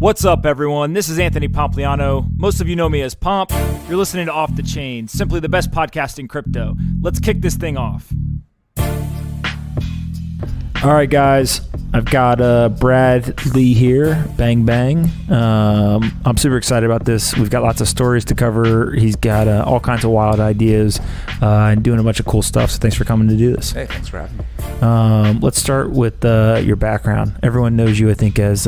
What's up, everyone? This is Anthony Pompliano. Most of you know me as Pomp. You're listening to Off the Chain, simply the best podcast in crypto. Let's kick this thing off. All right, guys. I've got Brad Lee here. Bang, bang. I'm super excited about this. We've got lots of stories to cover. He's got all kinds of wild ideas and doing a bunch of cool stuff. So thanks for coming to do this. Hey, thanks for having me. Let's start with your background. Everyone knows you, I think, as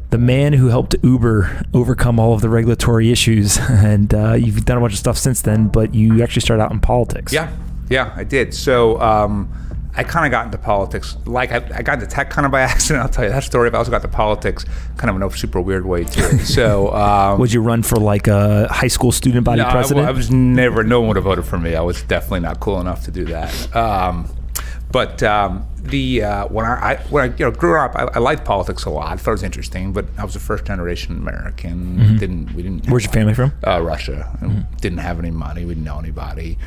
the man who helped Uber overcome all of the regulatory issues. And you've done a bunch of stuff since then, but you actually started out in politics. Yeah, I did. So I kind of got into politics. Like I got into tech kind of by accident. I'll tell you that story. But I also got into politics kind of in a super weird way too. So would you run for like a high school student body president? I was never. No one would have voted for me. I was definitely not cool enough to do that. When I grew up, I liked politics a lot. I thought it was interesting, but I was a first generation American. Mm-hmm. Where's your family from? Russia. Didn't have any money. We didn't know anybody.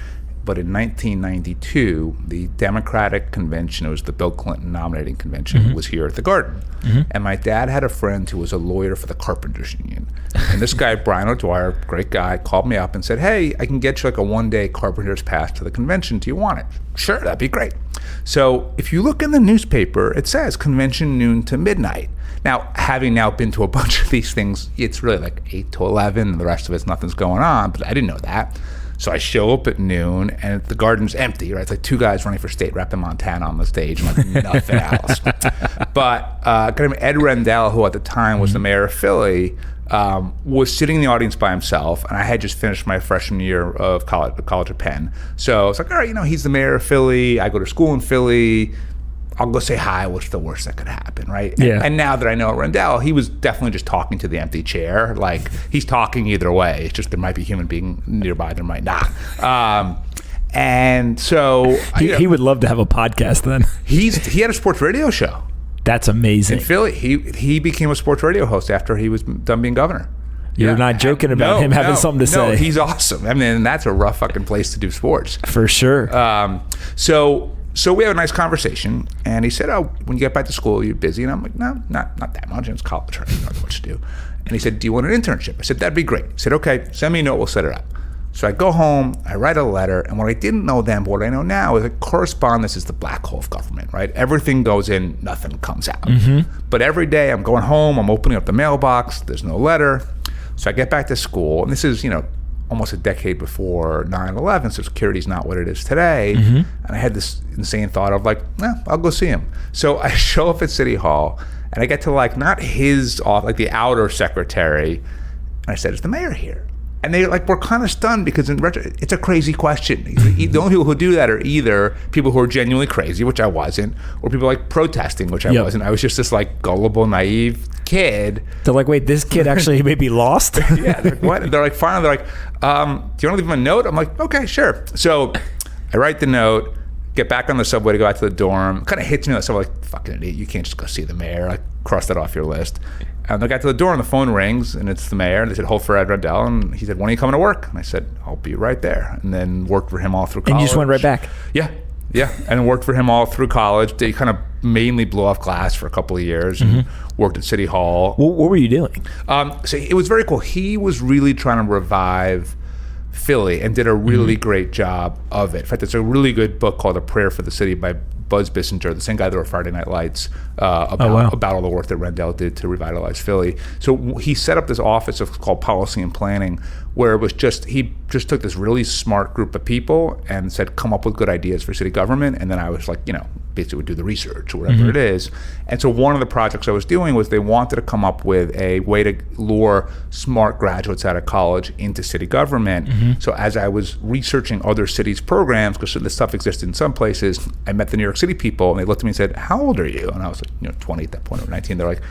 But in 1992, the Democratic convention, it was the Bill Clinton nominating convention, was here at the Garden. And my dad had a friend who was a lawyer for the Carpenters Union. And this guy, Brian O'Dwyer, great guy, called me up and said, hey, I can get you like a one-day Carpenters pass to the convention. Do you want it? Sure, that'd be great. So if you look in the newspaper, it says convention noon to midnight. Now, having now been to a bunch of these things, it's really like 8 to 11, and the rest of it's nothing's going on, but I didn't know that. So I show up at noon, and the Garden's empty, right? It's like two guys running for state rep in Montana on the stage, and like nothing else. But a guy named Ed Rendell, who at the time was the mayor of Philly, was sitting in the audience by himself, and I had just finished my freshman year of college at Penn. So it's like, all right, he's the mayor of Philly. I go to school in Philly. I'll go say hi. What's the worst that could happen, right? Yeah. And now that I know Rendell, he was definitely just talking to the empty chair. Like, he's talking either way. It's just there might be a human being nearby, there might not. And so he would love to have a podcast then. He had a sports radio show. That's amazing. In Philly, he became a sports radio host after he was done being governor. You're not joking about him having something to say. No, he's awesome. I mean, that's a rough fucking place to do sports. For sure. So we had a nice conversation, and he said, oh, when you get back to school, you're busy. And I'm like, no, not that much. It's college, right? I don't know what to do. And he said, do you want an internship? I said, that'd be great. He said, okay, send me a note, we'll set it up. So I go home, I write a letter, and what I didn't know then, but what I know now, is that correspondence is the black hole of government, right? Everything goes in, nothing comes out. But every day I'm going home, I'm opening up the mailbox, there's no letter. So I get back to school, and this is, almost a decade before 9/11, so security's not what it is today. And I had this insane thought of like, I'll go see him. So I show up at City Hall, and I get to like, not his office, like the outer secretary, and I said, is the mayor here? And they were kind of stunned because it's a crazy question. The only people who do that are either people who are genuinely crazy, which I wasn't, or people like protesting, which I wasn't. I was just this like gullible, naive kid. They're like, wait, this kid actually may be lost? Yeah, they're like, what? They're like, finally, they're like, do you want to leave him a note? I'm like, okay, sure. So I write the note, get back on the subway to go out to the dorm. Kind of hits me like, so I'm like, fucking idiot, you can't just go see the mayor. Like, cross that off your list. And I got to the door and the phone rings and it's the mayor. And they said, hold for Ed Rendell. And he said, when are you coming to work? And I said, I'll be right there. And then worked for him all through college. And you just went right back? Yeah. And worked for him all through college. They kind of mainly blew off glass for a couple of years and worked at City Hall. What were you doing? So it was very cool. He was really trying to revive Philly and did a really great job of it. In fact, there's a really good book called A Prayer for the City by Buzz Bissinger, the same guy that wrote Friday Night Lights, about all the work that Rendell did to revitalize Philly. So he set up this office called Policy and Planning, where it was he just took this really smart group of people and said, come up with good ideas for city government. And then I was like, basically would do the research or whatever it is. And so one of the projects I was doing was they wanted to come up with a way to lure smart graduates out of college into city government. So as I was researching other cities' programs, because this stuff existed in some places, I met the New York City people and they looked at me and said, how old are you? And I was like, 20 at that point, or 19. They're like,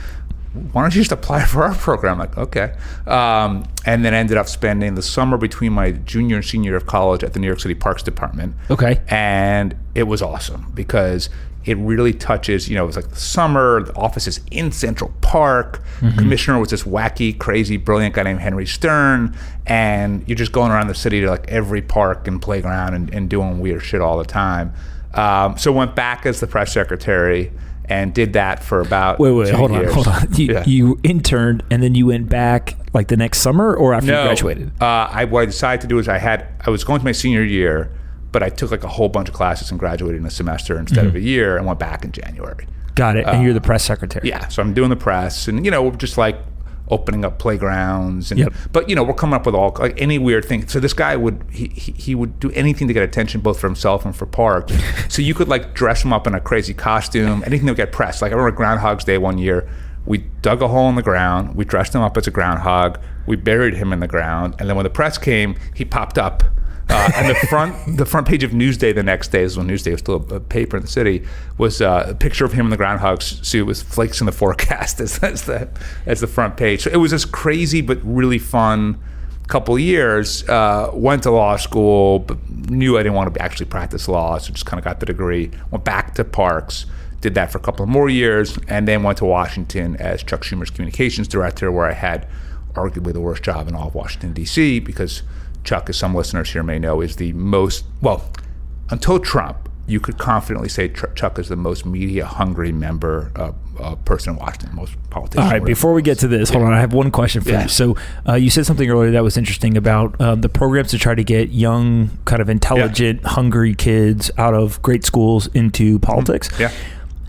why don't you just apply for our program? I'm like, okay. And then ended up spending the summer between my junior and senior year of college at the New York City Parks Department. Okay. And it was awesome because it really touches, it was like the summer, the office is in Central Park. Commissioner was this wacky, crazy, brilliant guy named Henry Stern. And you're just going around the city to like every park and playground and doing weird shit all the time. So went back as the press secretary. and did that for about Wait, 2 hold years. on. You interned and then you went back like the next summer or after you graduated? What I decided to do is I was going to my senior year, but I took like a whole bunch of classes and graduated in a semester instead of a year and went back in January. Got it. And you're the press secretary. Yeah. So I'm doing the press and, we're just like opening up playgrounds. And, but, we're coming up with all like any weird thing. So this guy he would do anything to get attention both for himself and for parks. So you could like dress him up in a crazy costume, anything that would get pressed. Like I remember Groundhog's Day one year, we dug a hole in the ground, we dressed him up as a groundhog, we buried him in the ground. And then when the press came, he popped up. And the front page of Newsday the next day, is when Newsday was still a paper in the city, was a picture of him in the groundhog suit with flakes in the forecast as the front page. So it was this crazy but really fun couple of years. Went to law school, but knew I didn't want to actually practice law, so just kind of got the degree. Went back to Parks, did that for a couple of more years, and then went to Washington as Chuck Schumer's communications director, where I had arguably the worst job in all of Washington, D.C., because Chuck, as some listeners here may know, is the most, until Trump, you could confidently say Chuck is the most media-hungry person in Washington, most politician. All right, before we get to this, hold on, I have one question for you. So you said something earlier that was interesting about the programs to try to get young, kind of intelligent, hungry kids out of great schools into politics. Yeah.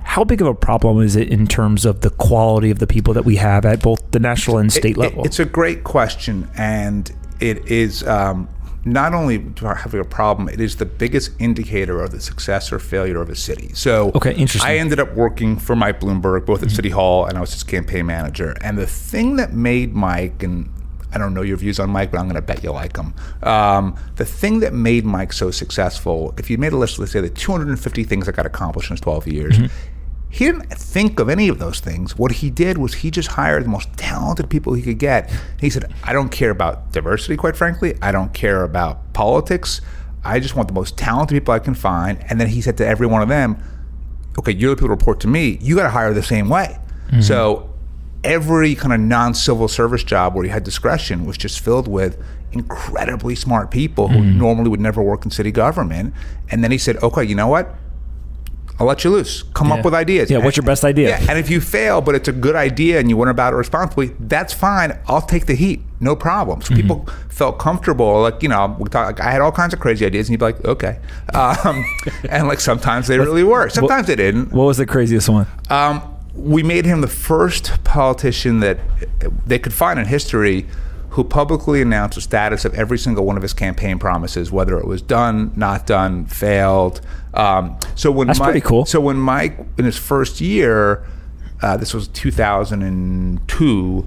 How big of a problem is it in terms of the quality of the people that we have at both the national and state level? It's a great question, and it is not only having a problem, it is the biggest indicator of the success or failure of a city. So interesting. I ended up working for Mike Bloomberg, both at City Hall, and I was his campaign manager. And the thing that made Mike, and I don't know your views on Mike, but I'm going to bet you like him. The thing that made Mike so successful, if you made a list, let's say the 250 things that got accomplished in his 12 years, he didn't think of any of those things. What he did was he just hired the most talented people he could get. He said, I don't care about diversity, quite frankly. I don't care about politics. I just want the most talented people I can find. And then he said to every one of them, okay, you're the people to report to me. You got to hire the same way. So every kind of non-civil service job where he had discretion was just filled with incredibly smart people who normally would never work in city government. And then he said, okay, you know what? I'll let you loose. Come up with ideas. Yeah, what's your best idea? Yeah, and if you fail, but it's a good idea and you went about it responsibly, that's fine. I'll take the heat. No problem. So people felt comfortable. Like, I had all kinds of crazy ideas, and you'd be like, okay. And like sometimes they really were. Sometimes they didn't. What was the craziest one? We made him the first politician that they could find in history who publicly announced the status of every single one of his campaign promises, whether it was done, not done, failed. That's pretty cool. So when Mike, in his first year, this was 2002,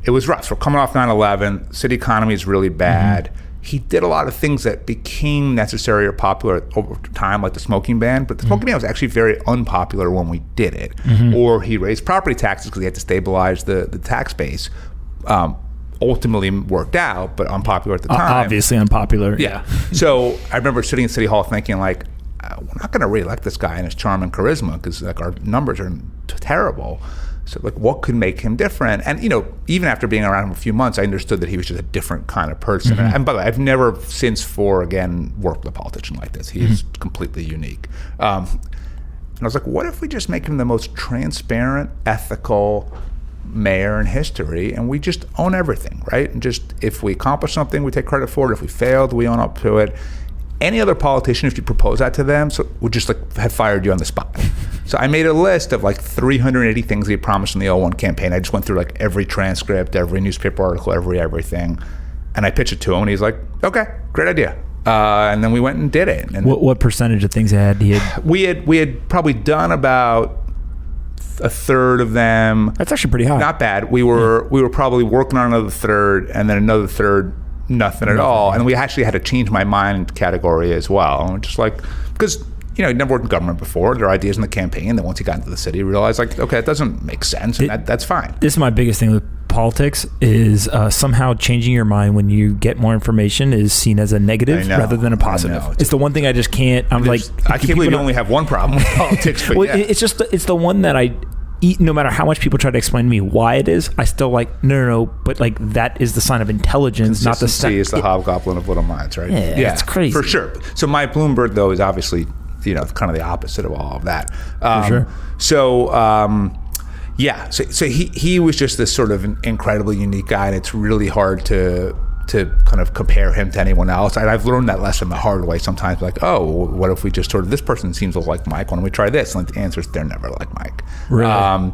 it was rough. So coming off 9/11, city economy is really bad. He did a lot of things that became necessary or popular over time, like the smoking ban. But the smoking ban was actually very unpopular when we did it. Or he raised property taxes because he had to stabilize the tax base. Ultimately worked out, but unpopular at the time. Obviously unpopular. Yeah. So I remember sitting in City Hall thinking, like, we're not going to re-elect this guy and his charm and charisma because like our numbers are terrible. So like, what could make him different? And even after being around him a few months, I understood that he was just a different kind of person. And by the way, I've never since worked with a politician like this. He is completely unique. And I was like, what if we just make him the most transparent, ethical mayor in history, and we just own everything, right? And just if we accomplish something, we take credit for it. If we failed, we own up to it. Any other politician, if you propose that to them, would just like have fired you on the spot. So I made a list of like 380 things he promised in the 01 campaign. I just went through like every transcript, every newspaper article, everything, and I pitched it to him, and he's like, okay, great idea. And then we went and did it. And what percentage of things we had probably done about a third of them. That's actually pretty high. Not bad. We were probably working on another third, and then another third, nothing at all. And we actually had to change my mind category as well. Just like, because he'd never worked in government before. There are ideas in the campaign. And then once he got into the city, he realized like, okay, it doesn't make sense. And that's fine. This is my biggest thing with politics is somehow changing your mind when you get more information is seen as a negative rather than a positive. It's the one thing I just can't. I can't believe you only have one problem with politics. But it's the one that I eat. No matter how much people try to explain to me why it is, I still like no. But like that is the sign of intelligence, not the is the hobgoblin of little minds, right? Yeah, it's crazy for sure. So Mike Bloomberg though is obviously kind of the opposite of all of that. For sure. So he was just this sort of incredibly unique guy, and it's really hard to kind of compare him to anyone else. And I've learned that lesson the hard way sometimes, like, oh, what if we just sort of, this person seems like Mike, why don't we try this? And the answer is they're never like Mike. Right.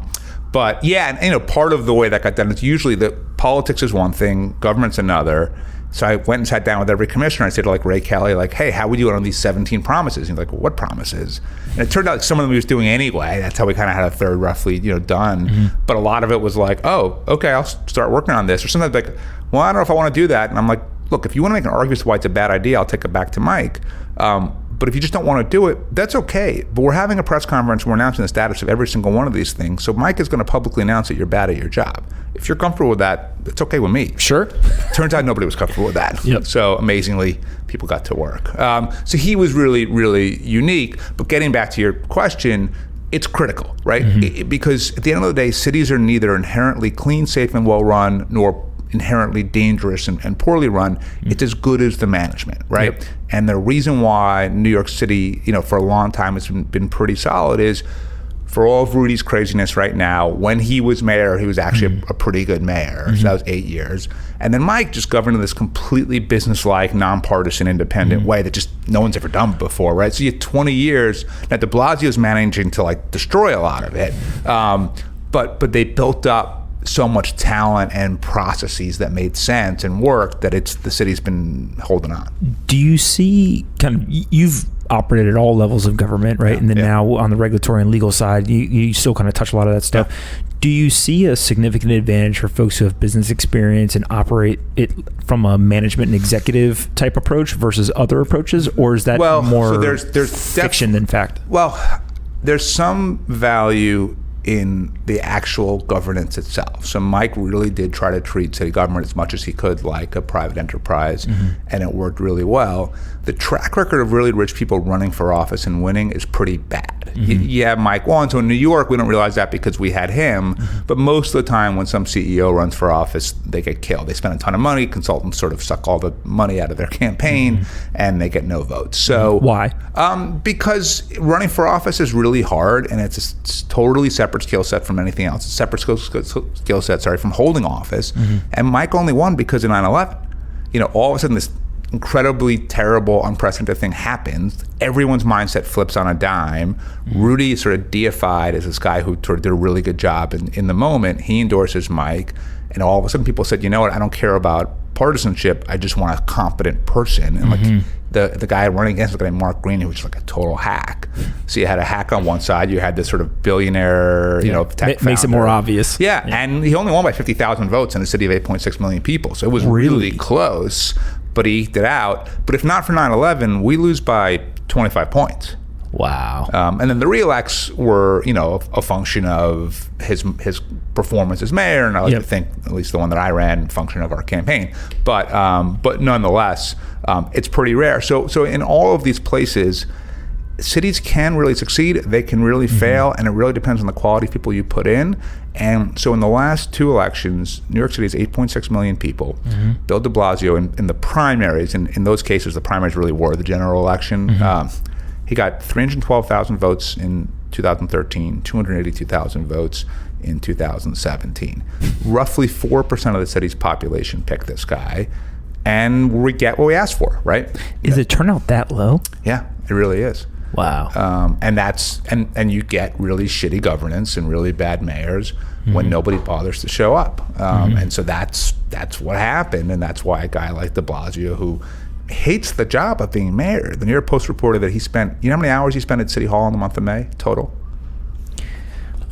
But yeah, and part of the way that got done, it's usually that politics is one thing, government's another. So I went and sat down with every commissioner. I said to Ray Kelly, hey, how would you on these 17 promises? And he's like, well, what promises? And it turned out some of them he was doing anyway. That's how we kind of had a third roughly, done. Mm-hmm. But a lot of it was like, oh, okay, I'll start working on this. Or sometimes like, well, I don't know if I want to do that. And I'm like, look, if you want to make an argument as to why it's a bad idea, I'll take it back to Mike. But if you just don't want to do it, that's okay. But we're having a press conference, we're announcing the status of every single one of these things. So Mike is going to publicly announce that you're bad at your job. If you're comfortable with that, it's okay with me. Sure. Turns out nobody was comfortable with that. Yep. So amazingly, people got to work. So he was really, really unique. But getting back to your question, it's critical, right? Mm-hmm. Because at the end of the day, cities are neither inherently clean, safe, and well-run, nor inherently dangerous and poorly run. Mm-hmm. It's as good as the management, right? Yep. And the reason why New York City, for a long time has been pretty solid is, for all of Rudy's craziness right now, when he was mayor, he was actually a pretty good mayor. Mm-hmm. So that was 8 years. And then Mike just governed in this completely business-like, nonpartisan, independent way that just no one's ever done before, right? So you had 20 years. Now, de Blasio's managing to destroy a lot of it. But they built up so much talent and processes that made sense and worked that the city's been holding on. Do you see you've operated at all levels of government, right? Yeah, and then now on the regulatory and legal side, you still kind of touch a lot of that stuff. Yeah. Do you see a significant advantage for folks who have business experience and operate it from a management and executive type approach versus other approaches? Or is that more there's fiction than fact? Well, there's some value in the actual governance itself. So Mike really did try to treat city government as much as he could like a private enterprise, and it worked really well. The track record of really rich people running for office and winning is pretty bad. You have Mike Wall, so in New York, we don't realize that because we had him, but most of the time when some CEO runs for office, they get killed. They spend a ton of money, consultants sort of suck all the money out of their campaign, and they get no votes. So why? Because running for office is really hard, and it's a totally separate skill set from anything else. It's a separate skill set, from holding office. And Mike only won because of 9/11. All of a sudden this incredibly terrible, unprecedented thing happens. Everyone's mindset flips on a dime. Rudy is sort of deified as this guy who sort of did a really good job in the moment. He endorses Mike, and all of a sudden people said, you know what, I don't care about partisanship, I just want a competent person. And the guy running against was a guy named Mark Green, who was a total hack. So you had a hack on one side, you had this sort of billionaire, tech founder. Makes it more obvious. Yeah, and he only won by 50,000 votes in a city of 8.6 million people. So it was really close, but he eked it out. But if not for 9/11, we lose by 25 points. Wow. And then the reelects were, a function of his performance as mayor, and I like to think, at least the one that I ran, function of our campaign. But nonetheless, it's pretty rare. So in all of these places, cities can really succeed, they can really fail, and it really depends on the quality of people you put in. And so in the last two elections, New York City is 8.6 million people. Bill de Blasio, in the primaries, and in those cases, the primaries really were the general election. He got 312,000 votes in 2013, 282,000 votes in 2017. Roughly 4% of the city's population picked this guy, and we get what we asked for, right? Is the turnout that low? Yeah, it really is. Wow. And you get really shitty governance and really bad mayors when nobody bothers to show up. And so that's what happened, and that's why a guy like de Blasio, who hates the job of being mayor. The New York Post reported that he spent, how many hours he spent at City Hall in the month of May total?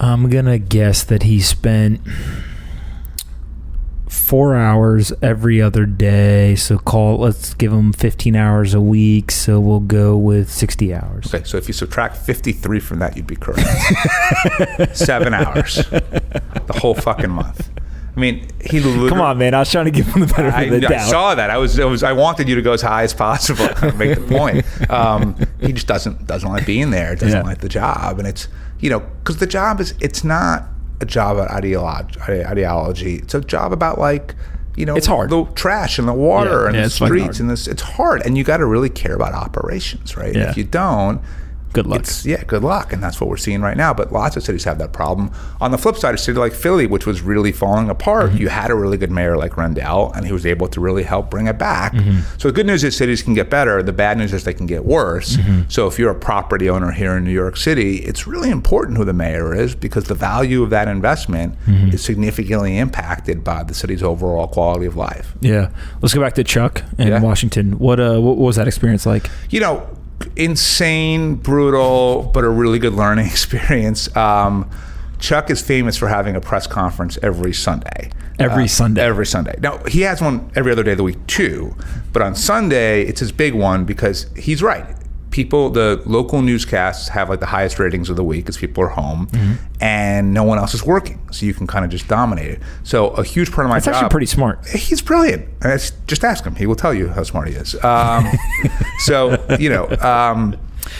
I'm gonna guess that he spent 4 hours every other day. So let's give him 15 hours a week. So we'll go with 60 hours. Okay, so if you subtract 53 from that, you'd be correct. 7 hours, the whole fucking month. I mean, he literally... Come on, man. I was trying to give him the benefit of the doubt. I saw that. I wanted you to go as high as possible to make the point. He just doesn't want to be in there. Doesn't like the job. And it's, because the job it's not a job about ideology. It's a job about it's hard. The trash and the water and the streets. And it's hard. And you got to really care about operations, right? Yeah. If you don't, Good luck. Good luck. And that's what we're seeing right now. But lots of cities have that problem. On the flip side, a city like Philly, which was really falling apart, you had a really good mayor like Rendell, and he was able to really help bring it back. So the good news is cities can get better. The bad news is they can get worse. So if you're a property owner here in New York City, it's really important who the mayor is, because the value of that investment is significantly impacted by the city's overall quality of life. Yeah. Let's go back to Chuck in Washington. What was that experience like? Insane, brutal, but a really good learning experience. Chuck is famous for having a press conference every Sunday. Every Sunday? Every Sunday. Now, he has one every other day of the week too, but on Sunday, it's his big one because he's right. The local newscasts have like the highest ratings of the week because people are home and no one else is working. So you can kind of just dominate it. So a huge part of my job. That's actually pretty smart. He's brilliant. Just ask him. He will tell you how smart he is.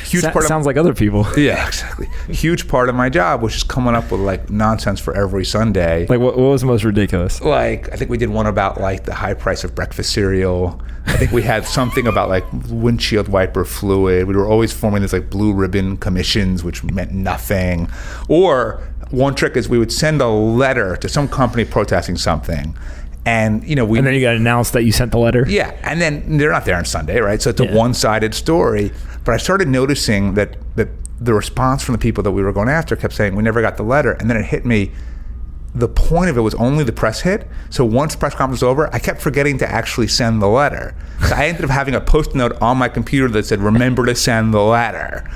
Huge part sounds like other people. Yeah, exactly. Huge part of my job was just coming up with like nonsense for every Sunday. Like what was the most ridiculous? Like I think we did one about like the high price of breakfast cereal. I think we had something about like windshield wiper fluid. We were always forming these like blue ribbon commissions, which meant nothing. Or one trick is we would send a letter to some company protesting something. And then you got to announce that you sent the letter. Yeah, and then they're not there on Sunday, right? So it's a one-sided story. But I started noticing that the response from the people that we were going after kept saying, we never got the letter. And then it hit me, the point of it was only the press hit. So once the press conference was over, I kept forgetting to actually send the letter. So I ended up having a post note on my computer that said, remember to send the letter.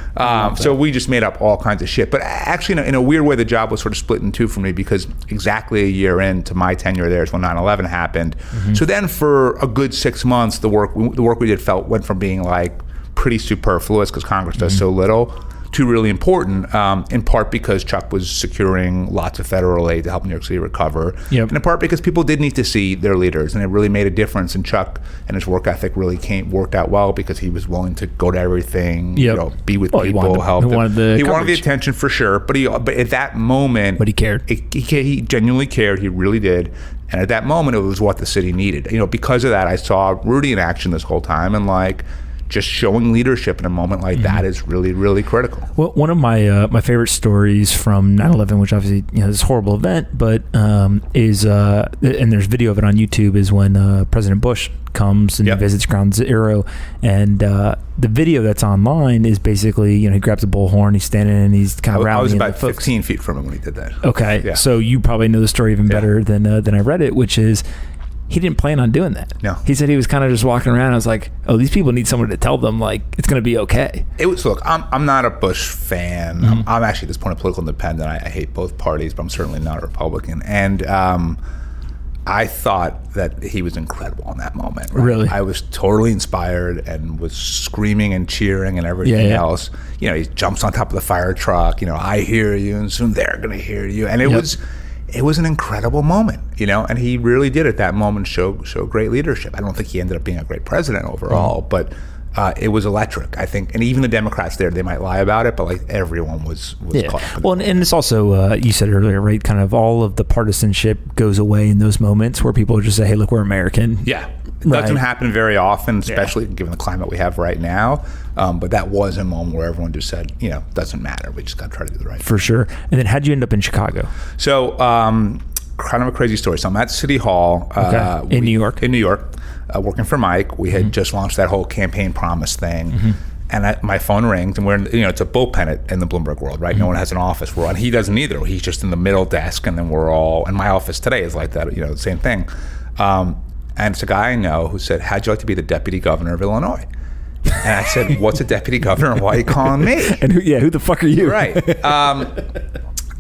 So we just made up all kinds of shit. But actually, in a weird way, the job was sort of split in two for me, because exactly a year into my tenure there is when 9/11 happened. So then for a good 6 months, the work we did went from being like pretty superfluous because Congress does so little, to really important, in part because Chuck was securing lots of federal aid to help New York City recover, and in part because people did need to see their leaders, and it really made a difference. And Chuck and his work ethic really worked out well because he was willing to go to everything, be with people, help. He wanted the attention for sure, but at that moment, he cared. He genuinely cared. He really did. And at that moment, it was what the city needed. Because of that, I saw Rudy in action this whole time, and like, just showing leadership in a moment like that is really, really critical. Well, one of my my favorite stories from 9/11, which obviously is this horrible event, but is and there's video of it on YouTube, is when President Bush comes and visits Ground Zero, and the video that's online is basically he grabs a bullhorn, he's standing and he's kind of rallying. I was about 15 feet from him when he did that. Okay, so you probably know the story even better than I read it, which is, he didn't plan on doing that. No. He said he was kind of just walking around. I was like, oh, these people need someone to tell them, like, it's going to be okay. Look, I'm not a Bush fan. I'm actually at this point a political independent. I hate both parties, but I'm certainly not a Republican. And I thought that he was incredible in that moment. Right? Really? I was totally inspired and was screaming and cheering and everything else. He jumps on top of the fire truck. I hear you, and soon they're going to hear you. And it was an incredible moment, and he really did at that moment show great leadership. I don't think he ended up being a great president overall, but it was electric, I think. And even the Democrats there, they might lie about it, but like everyone was caught up. Well, and it's also, you said earlier, right, kind of all of the partisanship goes away in those moments where people just say, hey, look, we're American. Yeah. It doesn't happen very often, especially given the climate we have right now. But that was a moment where everyone just said, doesn't matter. We just got to try to do the right thing. For sure. And then how'd you end up in Chicago? So kind of a crazy story. So I'm at City Hall. In New York? In New York, working for Mike. We had just launched that whole campaign promise thing. And my phone rings, and we're in, it's a bullpen in the Bloomberg world, right? No one has an office. And he doesn't either. He's just in the middle desk, and then and my office today is like that, the same thing. And it's a guy I know who said, how'd you like to be the deputy governor of Illinois? And I said, what's a deputy governor, and why are you calling me? And who the fuck are you? Right.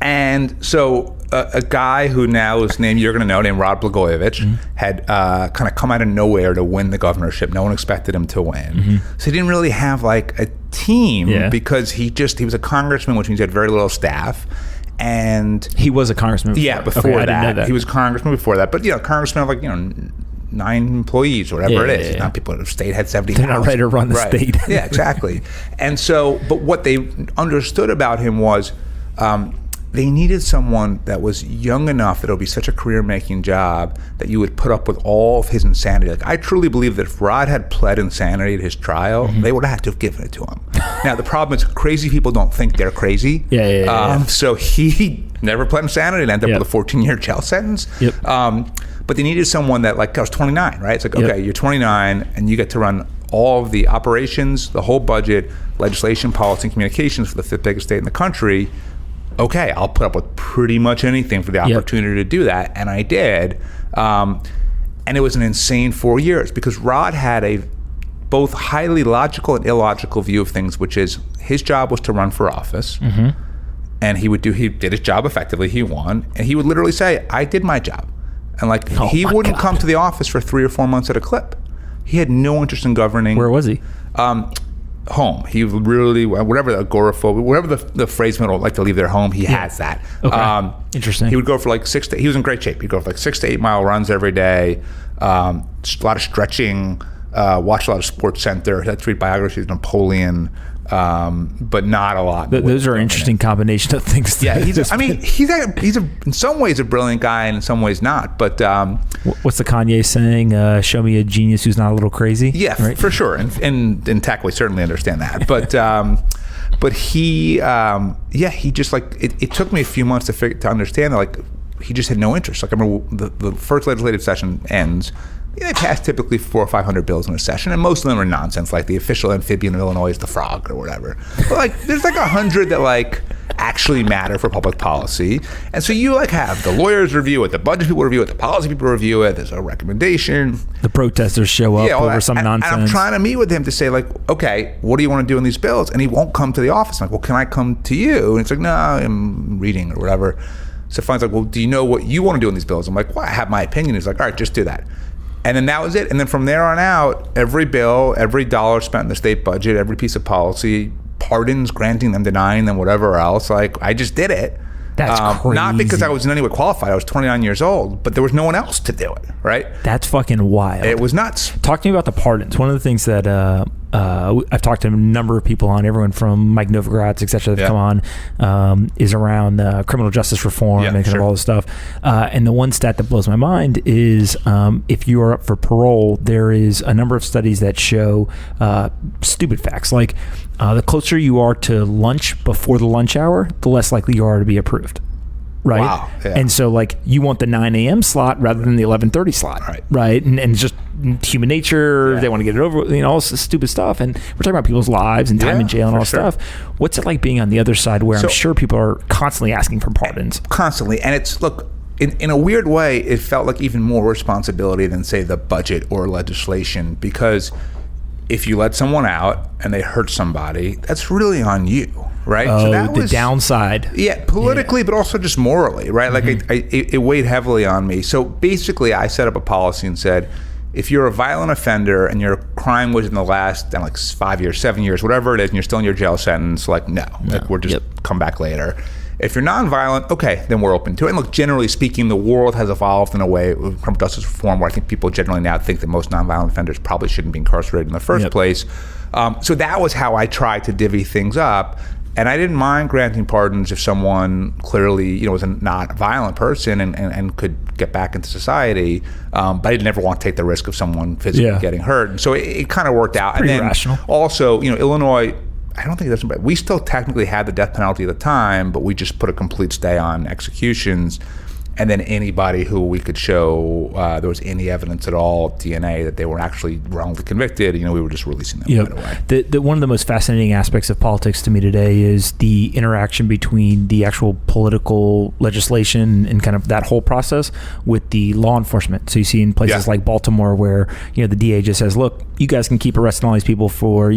And so a guy who now is named, you're going to know, named Rod Blagojevich, had kind of come out of nowhere to win the governorship. No one expected him to win. So he didn't really have like a team because he was a congressman, which means he had very little staff. And he was a congressman before. Yeah, before that. He was a congressman before that. But, congressman of like, 9 employees or whatever it is. Not people in the state had 70,000. They're not ready to run the state. Yeah, exactly. And so, but what they understood about him was they needed someone that was young enough that it would be such a career-making job that you would put up with all of his insanity. Like, I truly believe that if Rod had pled insanity at his trial, they would have had to have given it to him. Now, the problem is crazy people don't think they're crazy. So he never pled insanity and ended up with a 14-year jail sentence. But they needed someone that, like, I was 29, right? It's like, okay, you're 29 and you get to run all of the operations, the whole budget, legislation, policy, and communications for the fifth biggest state in the country. Okay, I'll put up with pretty much anything for the opportunity to do that. And I did. And it was an insane 4 years because Rod had a both highly logical and illogical view of things, which is his job was to run for office. And he did his job effectively. He won. And he would literally say, I did my job. And like, he wouldn't come to the office for 3 or 4 months at a clip. He had no interest in governing. Where was he? Home. He really, whatever the agoraphobe, whatever the phrase people like to leave their home, he has that. Okay. Interesting. He would go for like he was in great shape. He'd go for like 6 to 8 mile runs every day, a lot of stretching, watch a lot of Sports Center. He had to read biographies of Napoleon, but not a lot. Those are an interesting combination of things. Yeah, he's in some ways a brilliant guy and in some ways not. But what's the Kanye saying? Show me a genius who's not a little crazy. Yeah, right? For sure. And in tech, we certainly understand that. But he just like it took me a few months to understand that, like, he just had no interest. Like, I remember the first legislative session ends. They pass typically 400 or 500 bills in a session, and most of them are nonsense. Like, the official amphibian in Illinois is the frog or whatever. But like, there's like 100 that like actually matter for public policy. And so you like have the lawyers review it, the budget people review it, the policy people review it. There's a recommendation. The protesters show up over some nonsense. And I'm trying to meet with him to say, like, okay, what do you want to do in these bills? And he won't come to the office. I'm like, well, can I come to you? And it's like, no, I'm reading or whatever. So Fine's like, well, do you know what you want to do in these bills? I'm like, well, I have my opinion. He's like, all right, just do that. And then that was it. And then from there on out, every bill, every dollar spent in the state budget, every piece of policy, pardons, granting them, denying them, whatever else, like, I just did it. That's crazy. Not because I was in any way qualified. I was 29 years old, but there was no one else to do it, right? That's fucking wild. It was nuts. Talk to me about the pardons. One of the things that I've talked to a number of people on, everyone from Mike Novogratz, et cetera, that come on, is around criminal justice reform and kind of all this stuff. And the one stat that blows my mind is if you are up for parole, there is a number of studies that show stupid facts. Like the closer you are to lunch before the lunch hour, the less likely you are to be approved. Right. Wow. Yeah. And so, like, you want the 9 a.m. slot rather than the 11:30 slot. Right. And it's just human nature. They want to get it over, all this stupid stuff. And we're talking about people's lives and time in jail and all this stuff. What's it like being on the other side where I'm sure people are constantly asking for pardons? Constantly. And it's, look, in a weird way, it felt like even more responsibility than, say, the budget or legislation, because if you let someone out and they hurt somebody, that's really on you. Right. Oh, so that was the downside. Yeah, politically, but also just morally, right? Like it weighed heavily on me. So basically, I set up a policy and said, if you're a violent offender and your crime was in the last 5 years, 7 years, whatever it is, and you're still in your jail sentence, like we're just come back later. If you're nonviolent, okay, then we're open to it. And look, generally speaking, the world has evolved in a way with criminal justice reform where I think people generally now think that most nonviolent offenders probably shouldn't be incarcerated in the first place. So that was how I tried to divvy things up. And I didn't mind granting pardons if someone clearly, was a not violent person and could get back into society. But I didn't ever want to take the risk of someone physically getting hurt. And so it kind of worked out. Pretty and then rational. Also, Illinois, I don't think it doesn't, but we still technically had the death penalty at the time, but we just put a complete stay on executions. And then anybody who we could show there was any evidence at all, DNA, that they were actually wrongly convicted, we were just releasing them right away. One of the most fascinating aspects of politics to me today is the interaction between the actual political legislation and kind of that whole process with the law enforcement. So you see in places like Baltimore where, the DA just says, look, you guys can keep arresting all these people for,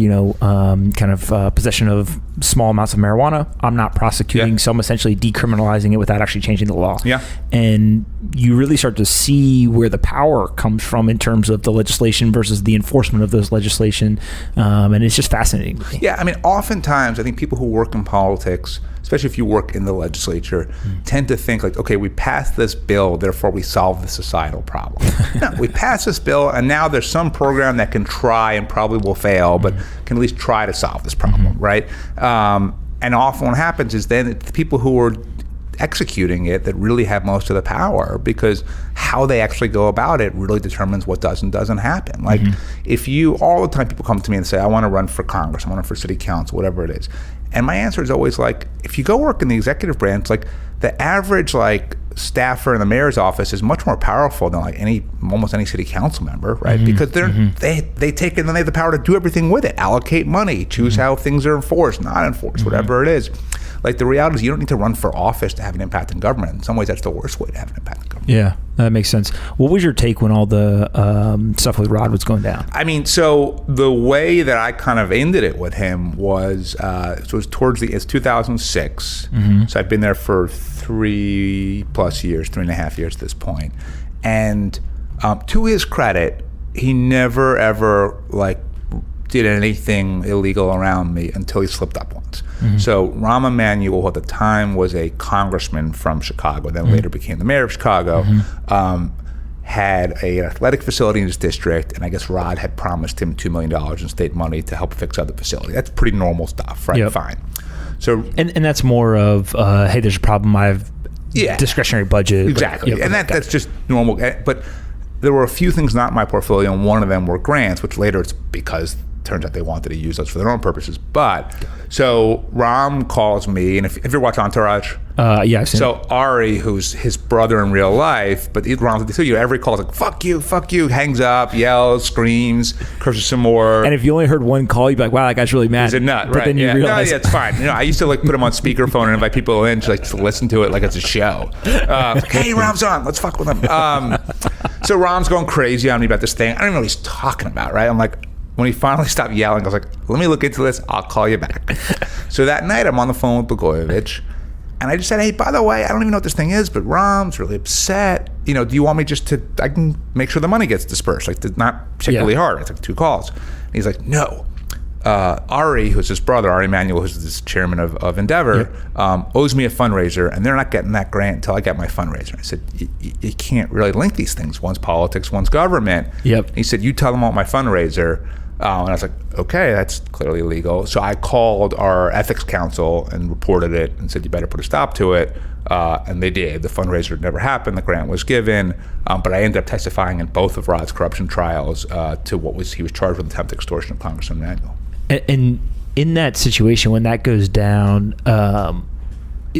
possession of small amounts of marijuana. I'm not prosecuting, so I'm essentially decriminalizing it without actually changing the law. Yeah. And you really start to see where the power comes from in terms of the legislation versus the enforcement of those legislation. And it's just fascinating. Yeah, I mean, oftentimes I think people who work in politics, especially if you work in the legislature, tend to think like, okay, we passed this bill, therefore we solve the societal problem. No, we passed this bill, and now there's some program that can try and probably will fail, but can at least try to solve this problem, right? And often what happens is then the people who are executing it that really have most of the power, because how they actually go about it really determines what does and doesn't happen. Like if you, all the time people come to me and say, I want to run for Congress, I want to run for city council, whatever it is. And my answer is always like, if you go work in the executive branch, like the average like staffer in the mayor's office is much more powerful than like almost any city council member, right? Because they take it and then they have the power to do everything with it, allocate money, choose how things are enforced, not enforced, whatever it is. Like the reality is you don't need to run for office to have an impact in government. In some ways, that's the worst way to have an impact in government. Yeah, that makes sense. What was your take when all the stuff with Rod was going down? I mean, so the way that I kind of ended it with him was, it was it's 2006. So I've been there for 3.5 years at this point. And to his credit, he never ever like did anything illegal around me until he slipped up once. So Rahm Emanuel, who at the time was a congressman from Chicago, then later became the mayor of Chicago, had an athletic facility in his district, and I guess Rod had promised him $2 million in state money to help fix up the facility. That's pretty normal stuff, right? Fine. So and that's more of, hey, there's a problem, I have discretionary budget. Exactly. And that's just normal. But there were a few things not in my portfolio, and one of them were grants, which later it's because turns out they wanted to use those for their own purposes. But so Rahm calls me, and if you ever watch Entourage, I've seen so Ari, who's his brother in real life, but Rahm's to you, every call is like fuck you, hangs up, yells, screams, curses some more. And if you only heard one call, you'd be like, wow, that guy's really mad. He's a nut, but right? Then you realize, it's fine. I used to like put him on speakerphone and invite people in to listen to it like it's a show. Like, hey, Rahm's on, let's fuck with him. So Rahm's going crazy on me about this thing. I don't even know what he's talking about, right? I'm like, when he finally stopped yelling, I was like, let me look into this. I'll call you back. So that night, I'm on the phone with Blagojevich, and I just said, hey, by the way, I don't even know what this thing is, but Rahm's really upset. Do you want me just to, I can make sure the money gets dispersed. Like, it's not particularly hard. I took 2 calls. And he's like, no. Ari, who's his brother, Ari Emanuel, who's the chairman of Endeavor, owes me a fundraiser, and they're not getting that grant until I get my fundraiser. I said, you can't really link these things. One's politics, one's government. He said, you tell them about my fundraiser. And I was like, okay, that's clearly illegal. So I called our ethics council and reported it and said, you better put a stop to it. And they did. The fundraiser never happened. The grant was given. But I ended up testifying in both of Rod's corruption trials to he was charged with attempted extortion of Congressman Emanuel. And in that situation, when that goes down,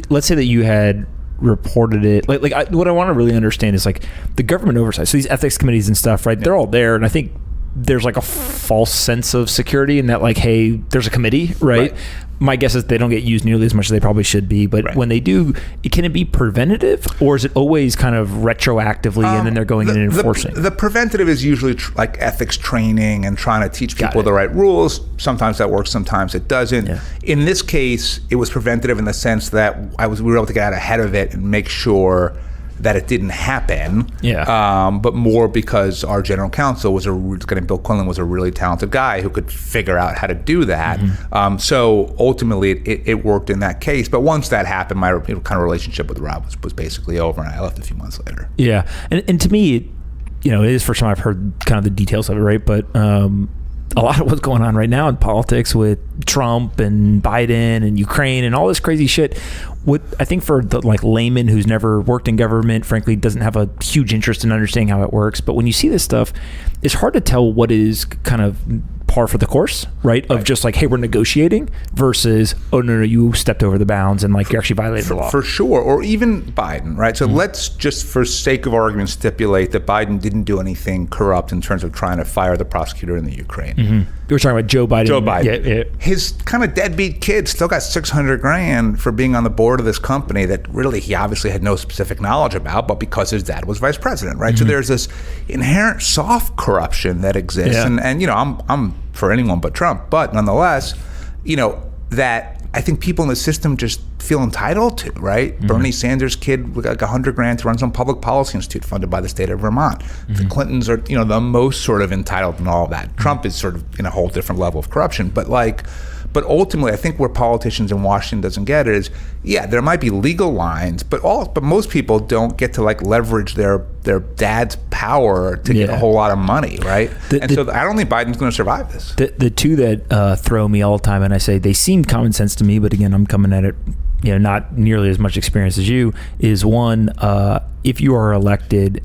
let's say that you had reported it. What I want to really understand is like the government oversight. So these ethics committees and stuff, right? They're all there. And I think there's like a false sense of security in that, like, hey, there's a committee, right? My guess is they don't get used nearly as much as they probably should be, but when they do, can it be preventative, or is it always kind of retroactively and then they're going in and enforcing? The preventative is usually like ethics training and trying to teach people the right rules. Sometimes that works, sometimes it doesn't. In this case, it was preventative in the sense that we were able to get out ahead of it and make sure that it didn't happen, but more because our general counsel Bill Quinlan was a really talented guy who could figure out how to do that. So ultimately, it worked in that case. But once that happened, my kind of relationship with Rob was basically over, and I left a few months later. Yeah, and to me, it is the first time I've heard kind of the details of it, right? But a lot of what's going on right now in politics with Trump and Biden and Ukraine and all this crazy shit, what I think for the layman who's never worked in government, frankly, doesn't have a huge interest in understanding how it works. But when you see this stuff, it's hard to tell what is kind of par for the course, right? Of just like, hey, we're negotiating versus, oh, no, you stepped over the bounds and you actually violated the law. For sure. Or even Biden, right? So let's just, for sake of argument, stipulate that Biden didn't do anything corrupt in terms of trying to fire the prosecutor in the Ukraine. We were talking about Joe Biden. Yeah. His kind of deadbeat kid still got $600,000 for being on the board of this company that really he obviously had no specific knowledge about, but because his dad was vice president, right? So there's this inherent soft corruption that exists. And I'm for anyone but Trump, but nonetheless, that I think people in the system just feel entitled to, right? Bernie Sanders' kid with like $100,000 to run some public policy institute funded by the state of Vermont. The Clintons are, the most sort of entitled in all of that. Trump is sort of in a whole different level of corruption, but ultimately, I think where politicians in Washington doesn't get it is, there might be legal lines, but most people don't get to leverage their dad's power to get a whole lot of money, right? So I don't think Biden's going to survive this. The two that throw me all the time, and I say they seem common sense to me, but again, I'm coming at it, not nearly as much experience as you, is one, if you are elected,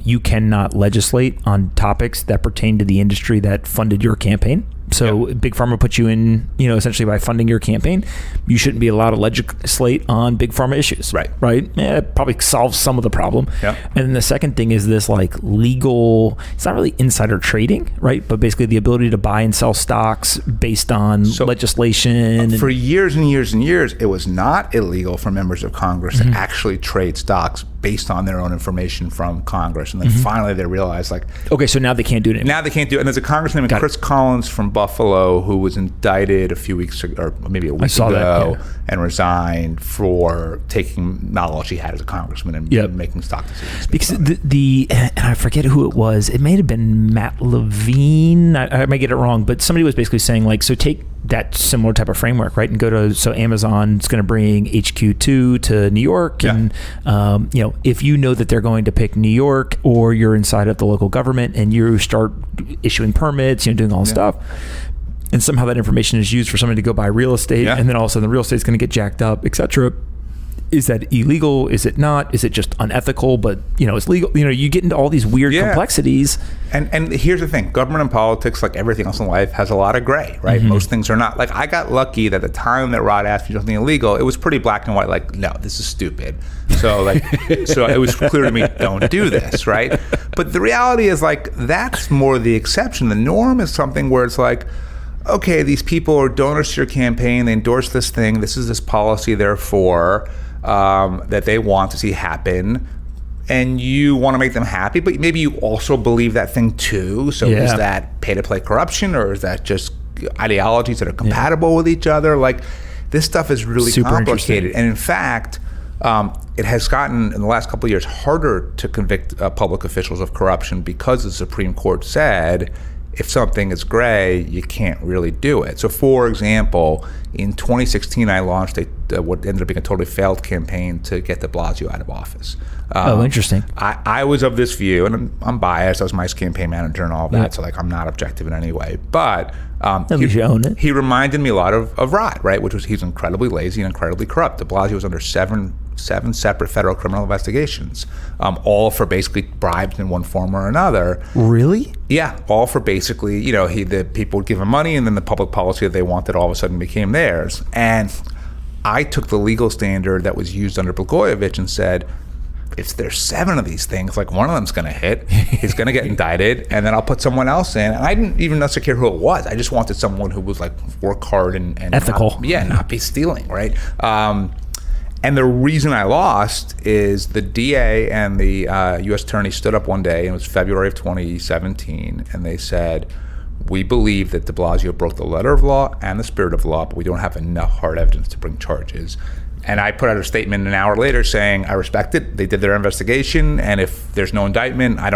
you cannot legislate on topics that pertain to the industry that funded your campaign. So Big Pharma puts you in, essentially by funding your campaign, you shouldn't be allowed to legislate on Big Pharma issues. Right. Yeah, it probably solves some of the problem. Yeah. And then the second thing is this legal, it's not really insider trading, right? But basically the ability to buy and sell stocks based on legislation. For years and years and years, it was not illegal for members of Congress to actually trade stocks based on their own information from Congress. And then finally they realized okay, so now they can't do it anymore. Now they can't do it. And there's a congressman named Chris Collins from Buffalo who was indicted a few weeks ago, or maybe a week ago, and resigned for taking knowledge he had as a congressman and making stock decisions. Because and I forget who it was. It may have been Matt Levine. I might get it wrong, but somebody was basically saying so take that similar type of framework, right? And go to, Amazon's going to bring HQ2 to New York. And, if you know that they're going to pick New York, or you're inside of the local government and you start issuing permits, doing all this stuff, and somehow that information is used for somebody to go buy real estate, and then all of a sudden the real estate's going to get jacked up, etc. Is that illegal? Is it not? Is it just unethical? But it's legal. You get into all these weird complexities. And here's the thing: government and politics, like everything else in life, has a lot of gray, right? Most things are not. I got lucky that the time that Rod asked me something illegal, it was pretty black and white. No, this is stupid. So so it was clear to me, don't do this, right? But the reality is that's more the exception. The norm is something where it's okay, these people are donors to your campaign. They endorse this thing. This is this policy, therefore. That they want to see happen, and you want to make them happy, but maybe you also believe that thing too. So is that pay-to-play corruption, or is that just ideologies that are compatible with each other? This stuff is really super complicated, and in fact, it has gotten in the last couple of years harder to convict public officials of corruption because the Supreme Court said if something is gray, you can't really do it. So, for example, in 2016, I launched what ended up being a totally failed campaign to get de Blasio out of office. Interesting. I was of this view, and I'm biased. I was my campaign manager and all that, so I'm not objective in any way. But at least you own it. He reminded me a lot of Rod, right? Which was he's incredibly lazy and incredibly corrupt. De Blasio was under seven separate federal criminal investigations, all for basically bribes in one form or another. Really? Yeah, all for basically, the people would give him money, and then the public policy that they wanted all of a sudden became theirs. And I took the legal standard that was used under Blagojevich and said, if there's 7 of these things, one of them's going to hit, he's going to get indicted, and then I'll put someone else in. And I didn't even necessarily care who it was. I just wanted someone who was work hard and ethical. Not be stealing, right? And the reason I lost is the DA and the U.S. attorney stood up one day, and it was February of 2017, and they said, we believe that de Blasio broke the letter of law and the spirit of law, but we don't have enough hard evidence to bring charges. And I put out a statement an hour later saying, I respect it. They did their investigation, and if there's no indictment, I'm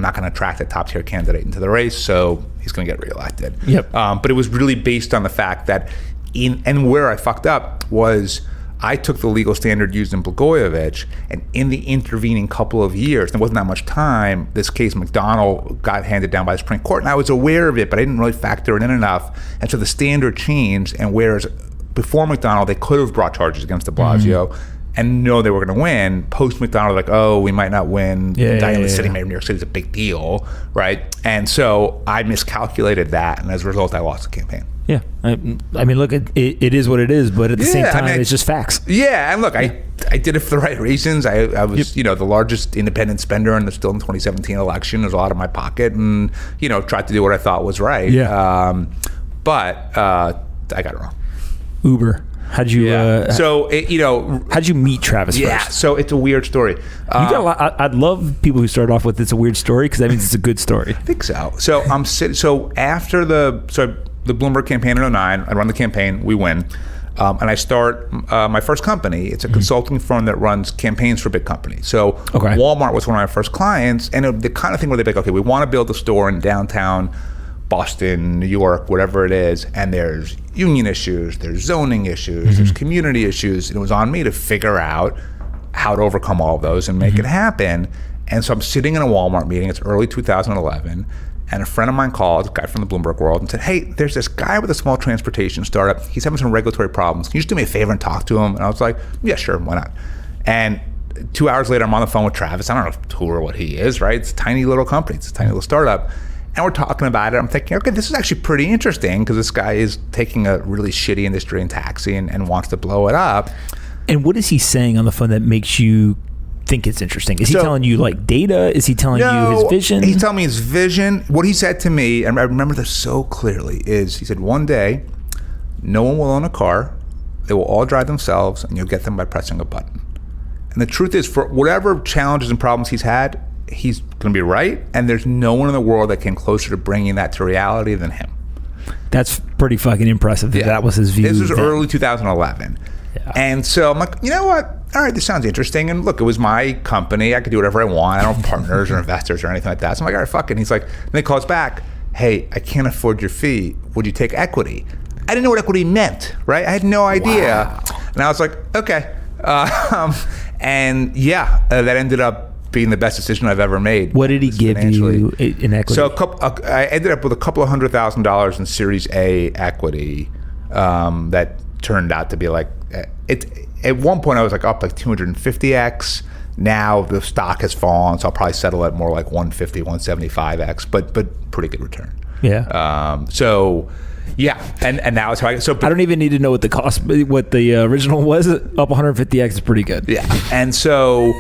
not going to attract a top-tier candidate into the race, so he's going to get reelected. Yep. But it was really based on the fact that and where I fucked up was I took the legal standard used in Blagojevich, and in the intervening couple of years, there wasn't that much time, this case McDonald got handed down by the Supreme Court, and I was aware of it, but I didn't really factor it in enough. And so the standard changed, and whereas before McDonald, they could have brought charges against de Blasio and know they were going to win. Post McDonald, we might not win. The city mayor of New York City is a big deal, right? And so I miscalculated that, and as a result, I lost the campaign. Yeah, I mean, look, it is what it is, but at the same time, it's just facts. Yeah, and look, I did it for the right reasons. I was, the largest independent spender in the 2017 election. It was a lot of my pocket, and tried to do what I thought was right. Yeah. But I got it wrong. Uber. How'd you? How'd you meet Travis first? Yeah, so it's a weird story. You got a lot. I'd love people who start off with "it's a weird story" because that means it's a good story. I think so. So I'm So after the Bloomberg campaign in 2009, I run the campaign. We win, and I start my first company. It's a consulting firm that runs campaigns for big companies. So Walmart was one of my first clients, and the kind of thing where they'd be like, "Okay, we want to build a store in downtown Boston, New York, whatever it is, and there's union issues, there's zoning issues, there's community issues, and it was on me to figure out how to overcome all of those and make it happen." And so I'm sitting in a Walmart meeting, it's early 2011, And a friend of mine called, a guy from the Bloomberg world, and said, hey, there's this guy with a small transportation startup. He's having some regulatory problems. Can you just do me a favor and talk to him? And I was like, yeah, sure, why not? And 2 hours later, I'm on the phone with Travis. I don't know who or what he is, right? It's a tiny little company. It's a tiny little startup. And we're talking about it. I'm thinking, okay, this is actually pretty interesting because this guy is taking a really shitty industry in taxi and wants to blow it up. And what is he saying on the phone that makes you think it's interesting? Is he telling you like data? Is he telling you his vision? He's telling me his vision. What he said to me, and I remember this so clearly, is he said, one day, no one will own a car. They will all drive themselves, and you'll get them by pressing a button. And the truth is, for whatever challenges and problems he's had, he's going to be right. And there's no one in the world that came closer to bringing that to reality than him. That's pretty fucking impressive that that was his view. This was early 2011. Yeah. And so I'm like, you know what? All right, this sounds interesting. And look, it was my company. I could do whatever I want. I don't have partners or investors or anything like that. So I'm like, all right, fuck it. And he's like, then he calls back, hey, I can't afford your fee. Would you take equity? I didn't know what equity meant, right? I had no idea. Wow. And I was like, okay. And yeah, that ended up being the best decision I've ever made. What did he give you in equity? So I ended up with a couple of $100,000 in Series A equity that turned out to be like, at one point I was like up like 250x. Now the stock has fallen, so I'll probably settle at more like 150, 175x, but pretty good return. Yeah. So yeah, and now it's how I don't even need to know what the cost, what the original was. Up 150x is pretty good. Yeah, and so,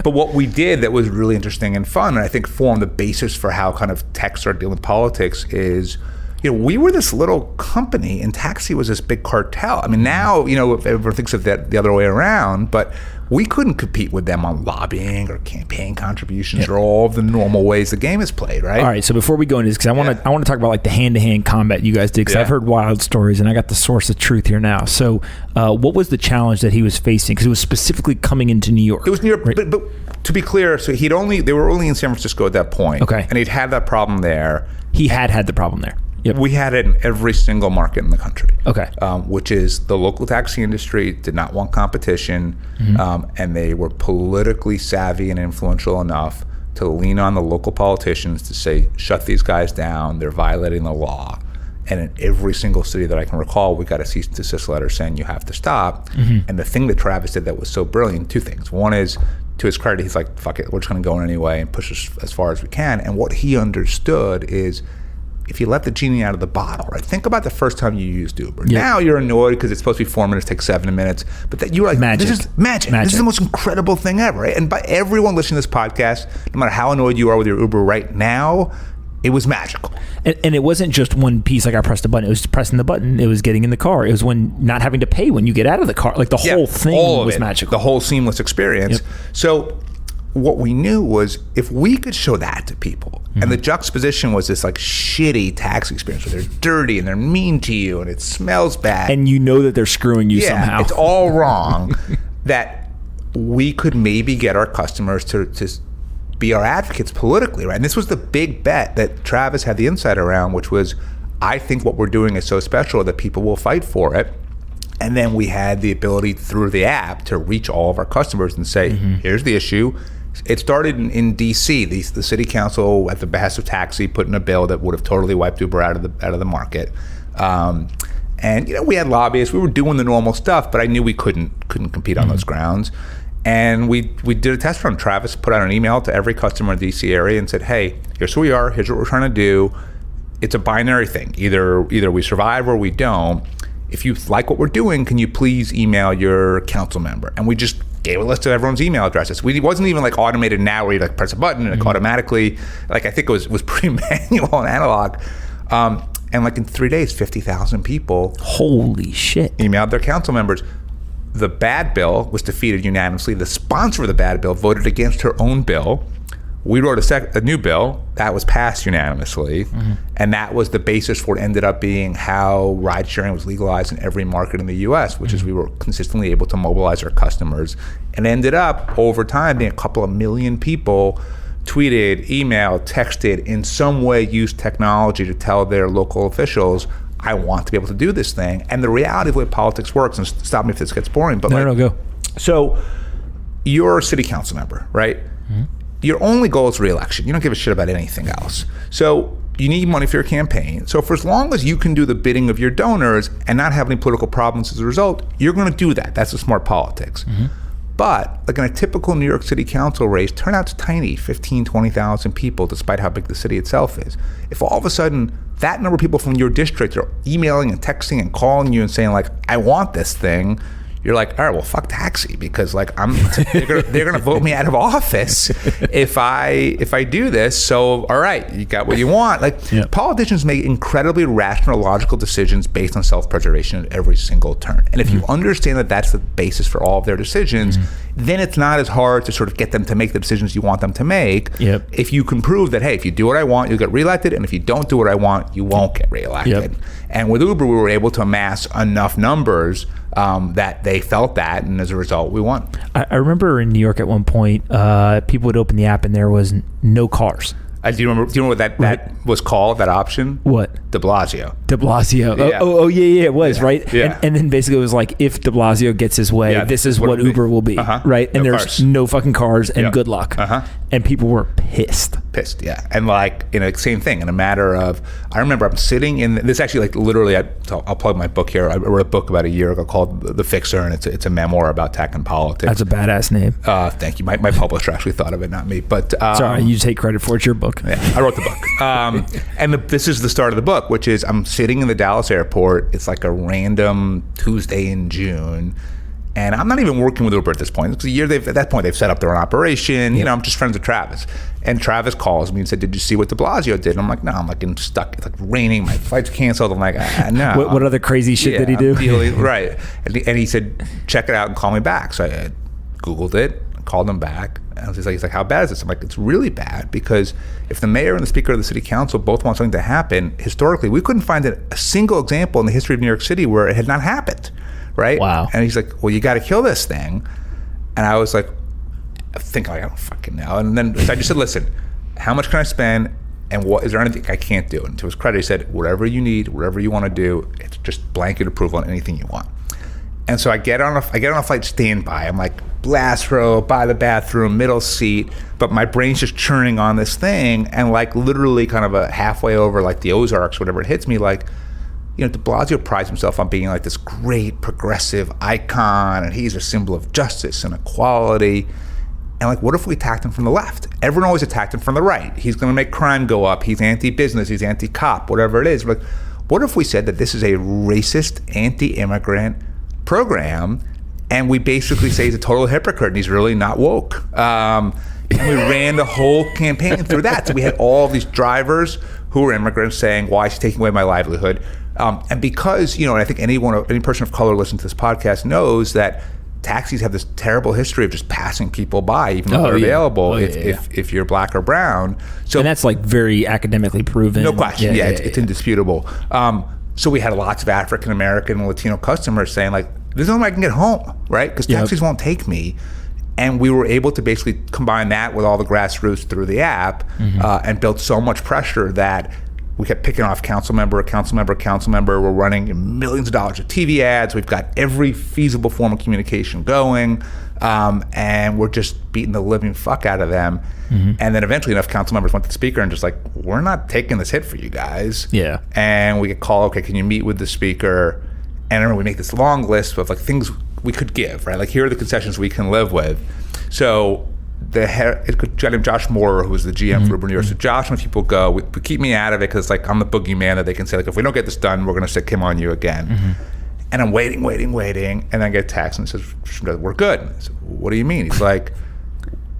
but what we did that was really interesting and fun, and I think formed the basis for how kind of tech started dealing with politics is, you know, we were this little company and taxi was this big cartel. I mean, now, you know, if everyone thinks of that the other way around, but we couldn't compete with them on lobbying or campaign contributions or all of the normal ways the game is played, right? All right, so before we go into this, because I want to talk about like the hand-to-hand combat you guys did, because I've heard wild stories and I got the source of truth here now. So what was the challenge that he was facing? Because it was specifically coming into New York. It was New York, right? but to be clear, so they were only in San Francisco at that point. Okay. And he'd had that problem there. He had the problem there. Yep. We had it in every single market in the country. Okay. Which is the local taxi industry did not want competition, and they were politically savvy and influential enough to lean on the local politicians to say, shut these guys down, they're violating the law. And in every single city that I can recall, we got a cease and desist letter saying you have to stop. And the thing that Travis did that was so brilliant, two things. One is, to his credit, he's like, fuck it, we're just gonna go in anyway and push us as far as we can. And what he understood is, if you let the genie out of the bottle, right? Think about the first time you used Uber. Yep. Now you're annoyed because it's supposed to be 4 minutes, take 7 minutes. But that you were like, magic. This is magic. This is the most incredible thing ever, right? And by everyone listening to this podcast, no matter how annoyed you are with your Uber right now, it was magical. And it wasn't just one piece, like I pressed a button. It was pressing the button. It was getting in the car. It was when not having to pay when you get out of the car. Like the whole thing was magical. The whole seamless experience. Yep. So what we knew was if we could show that to people, and the juxtaposition was this like shitty tax experience where they're dirty and they're mean to you and it smells bad. And you know that they're screwing you somehow. It's all wrong. That we could maybe get our customers to be our advocates politically, right? And this was the big bet that Travis had the insight around, which was, I think what we're doing is so special that people will fight for it. And then we had the ability through the app to reach all of our customers and say, here's the issue. It started in D.C. The city council, at the behest of taxi, put in a bill that would have totally wiped Uber out of the market. And you know, we had lobbyists. We were doing the normal stuff, but I knew we couldn't compete on those grounds. And we did a test run. Travis put out an email to every customer in the D.C. area and said, "Hey, here's who we are. Here's what we're trying to do. It's a binary thing. Either we survive or we don't. If you like what we're doing, can you please email your council member?" And we just gave a list of everyone's email addresses. It wasn't even like automated now where you like press a button and it automatically, like I think it was pretty manual and analog. And like in 3 days, 50,000 people. Holy shit. Emailed their council members. The bad bill was defeated unanimously. The sponsor of the bad bill voted against her own bill. We wrote a new bill that was passed unanimously, and that was the basis for what ended up being how ride sharing was legalized in every market in the U.S., which is we were consistently able to mobilize our customers, and ended up over time being a couple of million people tweeted, emailed, texted, in some way used technology to tell their local officials, I want to be able to do this thing. And the reality of the way politics works, and stop me if this gets boring, but no, go. So you're a city council member, right? Your only goal is re-election. You don't give a shit about anything else. So you need money for your campaign. So for as long as you can do the bidding of your donors and not have any political problems as a result, you're going to do that. That's the smart politics. But like in a typical New York City Council race, turnout's tiny, 15, 20,000 people, despite how big the city itself is. If all of a sudden that number of people from your district are emailing and texting and calling you and saying like, I want this thing, you're like, all right, well, fuck taxi, because like they're gonna vote me out of office if I do this. So all right, you got what you want. Like politicians make incredibly rational, logical decisions based on self-preservation at every single turn. And if you understand that that's the basis for all of their decisions, then it's not as hard to sort of get them to make the decisions you want them to make. If you can prove that, hey, if you do what I want, you'll get reelected, and if you don't do what I want, you won't get reelected. And with Uber, we were able to amass enough numbers that they felt that, and as a result, we won. I remember in New York at one point, people would open the app and there was no cars. Do you remember what that was called, that option? What? De Blasio. De Blasio. Yeah, it was, right? Yeah. And then basically it was like, if de Blasio gets his way, this is what Uber will be, right? And there's no fucking cars, and good luck. And people were pissed. Yeah. And like, same thing, in a matter of, I remember I'm sitting in, this actually like literally, I'll plug my book here. I wrote a book about a year ago called The Fixer, and it's a memoir about tech and politics. That's a badass name. Thank you. My publisher actually thought of it, not me. But sorry, you take credit for it. It's your book. Yeah, I wrote the book. And this is the start of the book, which is I'm sitting in the Dallas airport. It's like a random Tuesday in June. And I'm not even working with Uber at this point. It's a year at that point they've set up their own operation. You know, I'm just friends with Travis. And Travis calls me and said, "Did you see what de Blasio did?" And I'm like, "No, I'm like stuck. It's like raining. My flight's canceled." I'm like, "No." What other crazy shit did he do? Right. And he said, "Check it out and call me back." So I Googled it, called him back. And he's like, "How bad is this?" I'm like, "It's really bad, because if the mayor and the speaker of the city council both want something to happen, historically, we couldn't find a single example in the history of New York City where it had not happened." Right? Wow. And he's like, "Well, you got to kill this thing." And I was like, I don't fucking know. And then I just said, "Listen, how much can I spend? And what is there anything I can't do?" And to his credit, he said, "Whatever you need, whatever you want to do, it's just blanket approval on anything you want." And so I get on a flight standby. I'm like blast row, by the bathroom, middle seat, but my brain's just churning on this thing, and like literally kind of a halfway over like the Ozarks, whatever, it hits me like, de Blasio prides himself on being like this great progressive icon, and he's a symbol of justice and equality. And like, what if we attacked him from the left? Everyone always attacked him from the right. He's going to make crime go up. He's anti-business. He's anti-cop, whatever it is. Like, what if we said that this is a racist, anti-immigrant program, and we basically say he's a total hypocrite and he's really not woke? And we ran the whole campaign through that. So we had all these drivers who were immigrants saying, "Why is he taking away my livelihood?" And because, and I think any person of color listening to this podcast knows that taxis have this terrible history of just passing people by, even though they're available if you're black or brown. So, and that's like very academically proven. No question. It's indisputable. So we had lots of African American and Latino customers saying like, "This is the only way I can get home," right? Because taxis won't take me. And we were able to basically combine that with all the grassroots through the app, and built so much pressure that we kept picking off council member. We're running millions of dollars of TV ads. We've got every feasible form of communication going, and we're just beating the living fuck out of them. And then eventually enough council members went to the speaker and just like, "We're not taking this hit for you guys." Yeah. And we get called, "Okay, can you meet with the speaker?" And I remember we make this long list of like things we could give, right? Like, here are the concessions we can live with. So the guy named Josh Moore, who was the GM for Uber New York, so Josh, when people go, we keep me out of it because it's like I'm the boogeyman that they can say like, if we don't get this done, we're going to sick him on you again. And I'm waiting, and then I get a text and it says, "We're good." I said, "What do you mean?" He's like,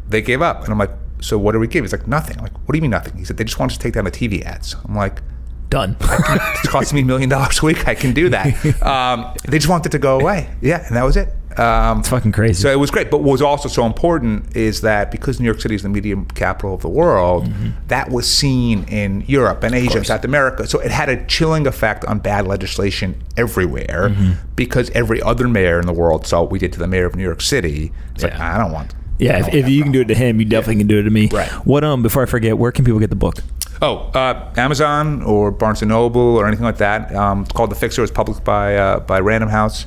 "They gave up." And I'm like, "So what do we give?" He's like, "Nothing." I'm like, "What do you mean nothing?" He said, "They just want us to take down the TV ads." I'm like, "Done." It's costing me $1 million a week. I can do that. They just want it to go away. Yeah, and that was it. It's fucking crazy. So it was great. But what was also so important is that because New York City is the media capital of the world, that was seen in Europe and Asia and South America. So it had a chilling effect on bad legislation everywhere, because every other mayor in the world saw what we did to the mayor of New York City. It's like, I don't want. Yeah, if you can do it to him, you definitely can do it to me. Right. What before I forget, where can people get the book? Amazon or Barnes & Noble or anything like that. It's called The Fixer. It's published by Random House.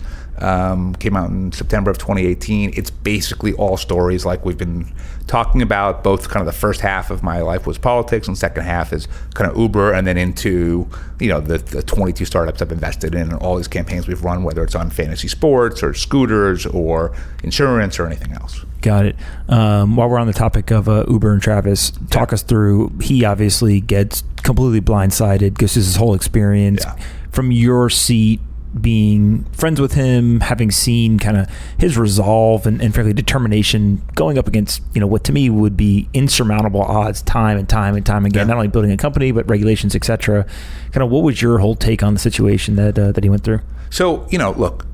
came out in September of 2018. It's basically all stories like we've been talking about. Both kind of the first half of my life was politics, and second half is kind of Uber, and then into the 22 startups I've invested in, and all these campaigns we've run, whether it's on fantasy sports or scooters or insurance or anything else. Got it. While we're on the topic of Uber and Travis, talk us through. He obviously gets completely blindsided, goes through his whole experience. From your seat, being friends with him, having seen kind of his resolve and frankly determination going up against what to me would be insurmountable odds time and time again, not only building a company but regulations, etc. Kind of what was your whole take on the situation that he went through? So look,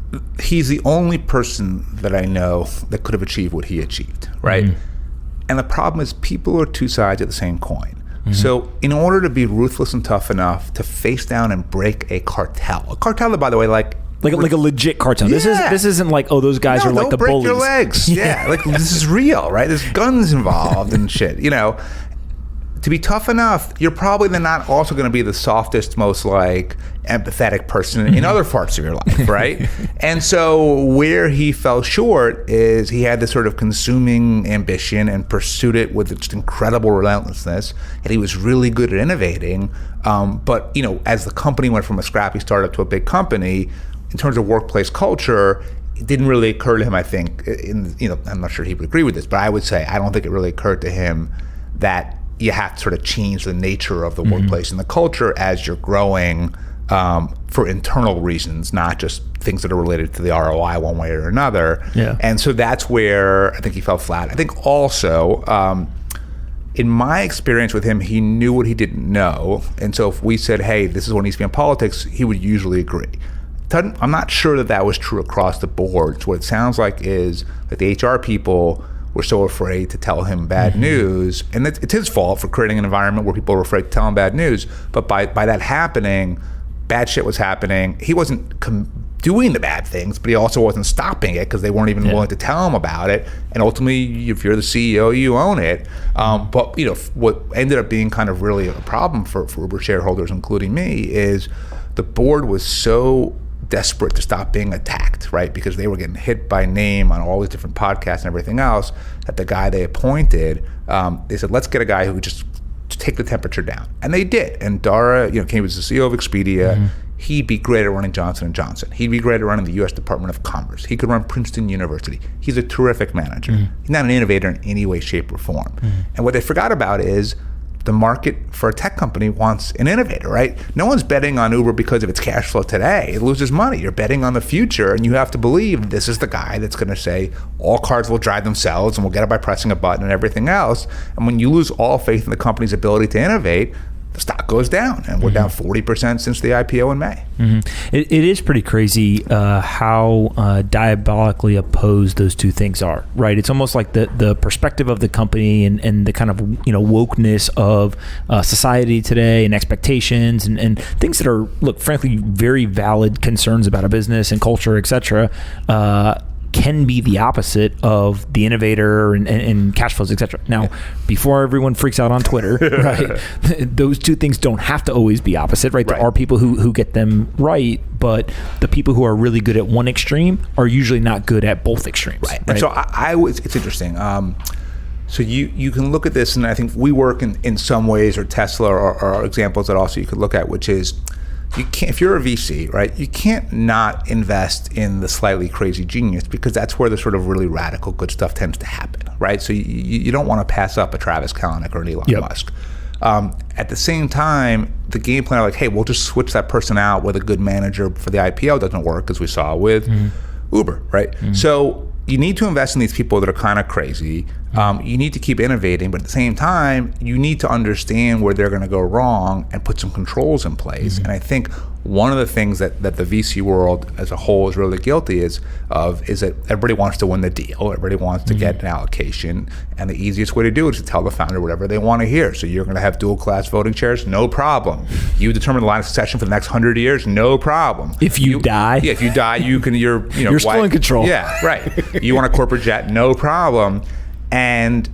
he's the only person that I know that could have achieved what he achieved, right? Mm-hmm. And the problem is people are two sides of the same coin. Mm-hmm. So in order to be ruthless and tough enough to face down and break a cartel that, by the way, like a legit cartel. This isn't like, oh, those guys are like the break bullies. Your legs. Yeah, like this is real, right? There's guns involved and shit. To be tough enough, you're probably then not also going to be the softest, most like empathetic person in other parts of your life, right? And so where he fell short is he had this sort of consuming ambition and pursued it with just incredible relentlessness, and he was really good at innovating. But as the company went from a scrappy startup to a big company, in terms of workplace culture, it didn't really occur to him, I think, I'm not sure he would agree with this, but I would say I don't think it really occurred to him that you have to sort of change the nature of the workplace and the culture as you're growing for internal reasons, not just things that are related to the ROI one way or another. Yeah. And so that's where I think he fell flat. I think also, in my experience with him, he knew what he didn't know. And so if we said, hey, this is what needs to be in politics, he would usually agree. I'm not sure that was true across the board. So what it sounds like is that the HR people were so afraid to tell him bad news, and it's his fault for creating an environment where people were afraid to tell him bad news. But by that happening, bad shit was happening. He wasn't doing the bad things, but he also wasn't stopping it because they weren't even willing to tell him about it. And ultimately, if you're the CEO, you own it. But what ended up being kind of really a problem for Uber shareholders, including me, is the board was so desperate to stop being attacked, right? Because they were getting hit by name on all these different podcasts and everything else, that the guy they appointed, they said, let's get a guy who would just take the temperature down. And they did. And Dara, he was the CEO of Expedia. He'd be great at running Johnson & Johnson. He'd be great at running the U.S. Department of Commerce. He could run Princeton University. He's a terrific manager. He's not an innovator in any way, shape, or form. And what they forgot about is the market for a tech company wants an innovator, right? No one's betting on Uber because of its cash flow today. It loses money. You're betting on the future, and you have to believe this is the guy that's going to say all cars will drive themselves and we'll get it by pressing a button and everything else. And when you lose all faith in the company's ability to innovate, the stock goes down, and we're down 40% since the IPO in May. It is pretty crazy how diabolically opposed those two things are, right? It's almost like the perspective of the company and the kind of wokeness of society today and expectations and things that are, look, frankly, very valid concerns about a business and culture, etc. Can be the opposite of the innovator and cash flows, etc. Now, before everyone freaks out on Twitter, right? Those two things don't have to always be opposite, right? There are people who get them right, but the people who are really good at one extreme are usually not good at both extremes. Right. And so it's interesting. So you can look at this, and I think we work in some ways, or Tesla are examples that also you could look at, which is, you can't, if you're a VC, right, you can't not invest in the slightly crazy genius, because that's where the sort of really radical good stuff tends to happen, right? So you don't want to pass up a Travis Kalanick or an Elon Musk. At the same time, the game plan, like, hey, we'll just switch that person out with a good manager for the IPO, doesn't work, as we saw with Uber, right? So you need to invest in these people that are kind of crazy. You need to keep innovating, but at the same time, you need to understand where they're going to go wrong and put some controls in place. And I think one of the things that the VC world as a whole is really guilty is that everybody wants to win the deal. Everybody wants to get an allocation. And the easiest way to do it is to tell the founder whatever they want to hear. So you're going to have dual class voting shares? No problem. You determine the line of succession for the next 100 years? No problem. If you die? Yeah, if you die, you're still in control. Yeah, right. You want a corporate jet? No problem. And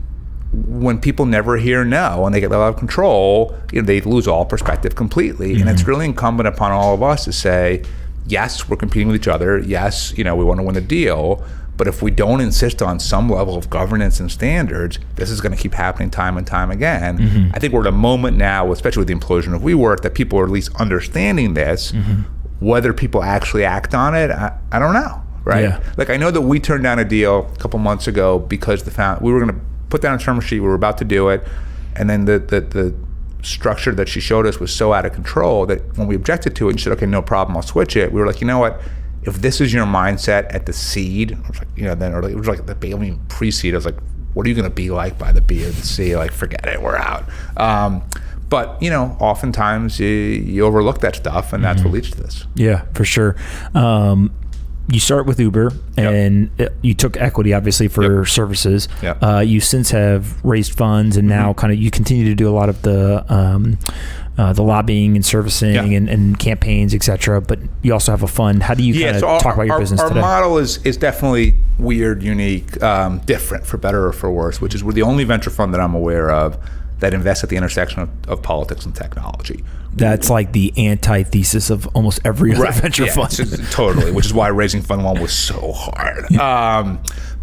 when people never hear no and they get let out of control, they lose all perspective completely. And it's really incumbent upon all of us to say, yes, we're competing with each other. Yes, we want to win a deal. But if we don't insist on some level of governance and standards, this is going to keep happening time and time again. I think we're at a moment now, especially with the implosion of WeWork, that people are at least understanding this. Whether people actually act on it, I don't know, right? Yeah. Like, I know that we turned down a deal a couple months ago because we were going to put down a term sheet, we were about to do it, and then the structure that she showed us was so out of control that when we objected to it and she said, okay, no problem, I'll switch it, we were like, you know what? If this is your mindset at the seed, it was like, it was like the B, pre-seed. I was like, what are you going to be like by the B or the C? Like, forget it, we're out. But oftentimes you overlook that stuff, and that's what leads to this. Yeah, for sure. You start with Uber, and you took equity, obviously, for services. You since have raised funds, and now kind of you continue to do a lot of the lobbying and servicing and campaigns, et cetera. But you also have a fund. How do you kind of talk about your business today? Our model is definitely weird, unique, different, for better or for worse, which is we're the only venture fund that I'm aware of that invests at the intersection of politics and technology. That's like the antithesis of almost every other venture fund. Totally, which is why raising Fund 1 was so hard.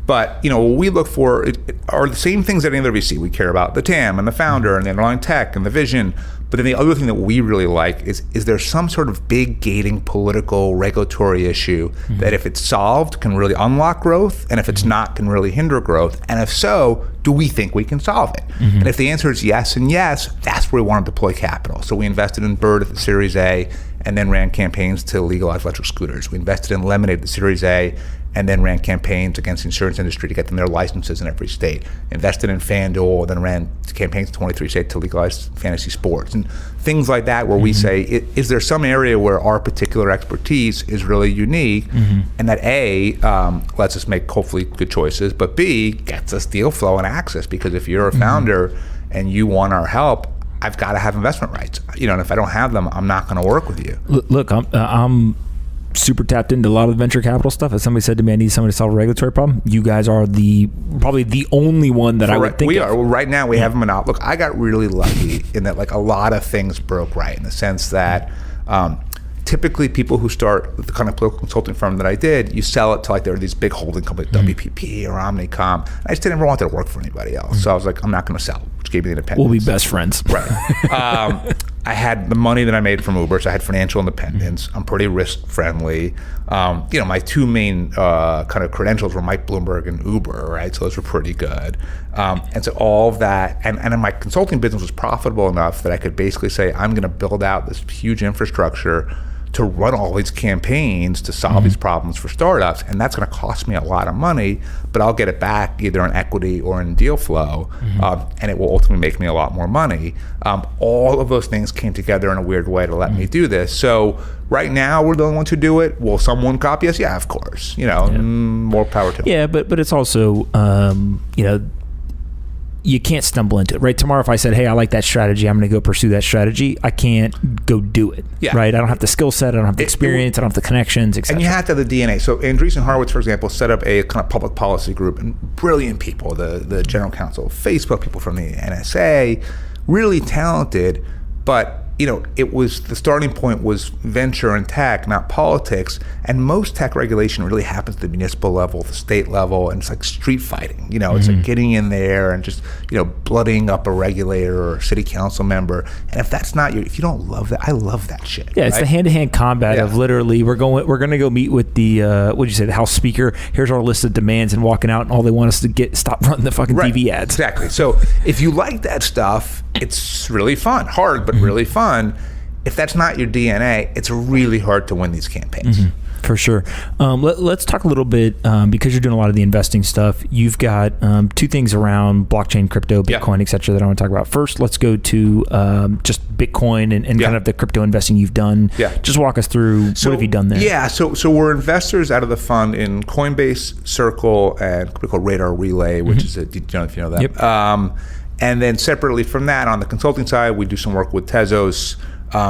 But what we look for are the same things that any other VC. We care about the TAM and the founder and the underlying tech and the vision. But then the other thing that we really like is there some sort of big gating political regulatory issue that if it's solved can really unlock growth, and if it's not can really hinder growth? And if so, do we think we can solve it? And if the answer is yes and yes, that's where we want to deploy capital. So we invested in Bird at the Series A and then ran campaigns to legalize electric scooters. We invested in Lemonade at the Series A and then ran campaigns against the insurance industry to get them their licenses in every state. Invested in FanDuel, then ran campaigns in 23 states to legalize fantasy sports. And things like that where we say, is there some area where our particular expertise is really unique, and that A, lets us make hopefully good choices, but B, gets us deal flow and access, because if you're a founder and you want our help, I've got to have investment rights. And if I don't have them, I'm not going to work with you. Look, I'm super tapped into a lot of venture capital stuff. As somebody said to me, I need somebody to solve a regulatory problem. You guys are probably the only one that I would think we of. are. Well, right now we have them out. Look, I got really lucky in that like a lot of things broke right, in the sense that typically people who start the kind of political consulting firm that I did, you sell it to like there are these big holding companies, WPP or Omnicom. I just never wanted to work for anybody else. So I was like, I'm not going to sell, which gave me the independence. We'll be best friends. Right. I had the money that I made from Uber, so I had financial independence. I'm pretty risk friendly. My two main kind of credentials were Mike Bloomberg and Uber, right? So those were pretty good. And so all of that, and then my consulting business was profitable enough that I could basically say, I'm going to build out this huge infrastructure to run all these campaigns to solve these problems for startups, and that's going to cost me a lot of money, but I'll get it back either in equity or in deal flow, and it will ultimately make me a lot more money. All of those things came together in a weird way to let me do this. So right now we're the only ones who do it. Will someone copy us? Yeah, of course. More power to them. Yeah, but it's also you can't stumble into it, right? Tomorrow, if I said, hey, I like that strategy, I'm going to go pursue that strategy, I can't go do it, right? I don't have the skill set, I don't have the experience, I don't have the connections, etc. And you have to have the DNA. So Andreessen Horowitz, for example, set up a kind of public policy group, and brilliant people, the general counsel of Facebook, people from the NSA, really talented, but it was, the starting point was venture and tech, not politics. And most tech regulation really happens at the municipal level, the state level, and it's like street fighting. It's like getting in there and just, blooding up a regulator or a city council member. And if that's not if you don't love that, I love that shit. Yeah, it's the hand-to-hand combat of literally, we're going to go meet with the, the House Speaker. Here's our list of demands, and walking out, and all they want us to stop running the fucking TV ads. Exactly. So if you like that stuff, it's really fun. Hard, but really fun. If that's not your DNA, it's really hard to win these campaigns. For sure. Let's talk a little bit, because you're doing a lot of the investing stuff. You've got two things around blockchain, crypto, Bitcoin, et cetera, that I want to talk about. First, let's go to just Bitcoin and kind of the crypto investing you've done. Just walk us through what have you done there? Yeah, so we're investors out of the fund in Coinbase, Circle, and what we call Radar Relay, which is if you know that. Yep. And then separately from that, on the consulting side, we do some work with Tezos.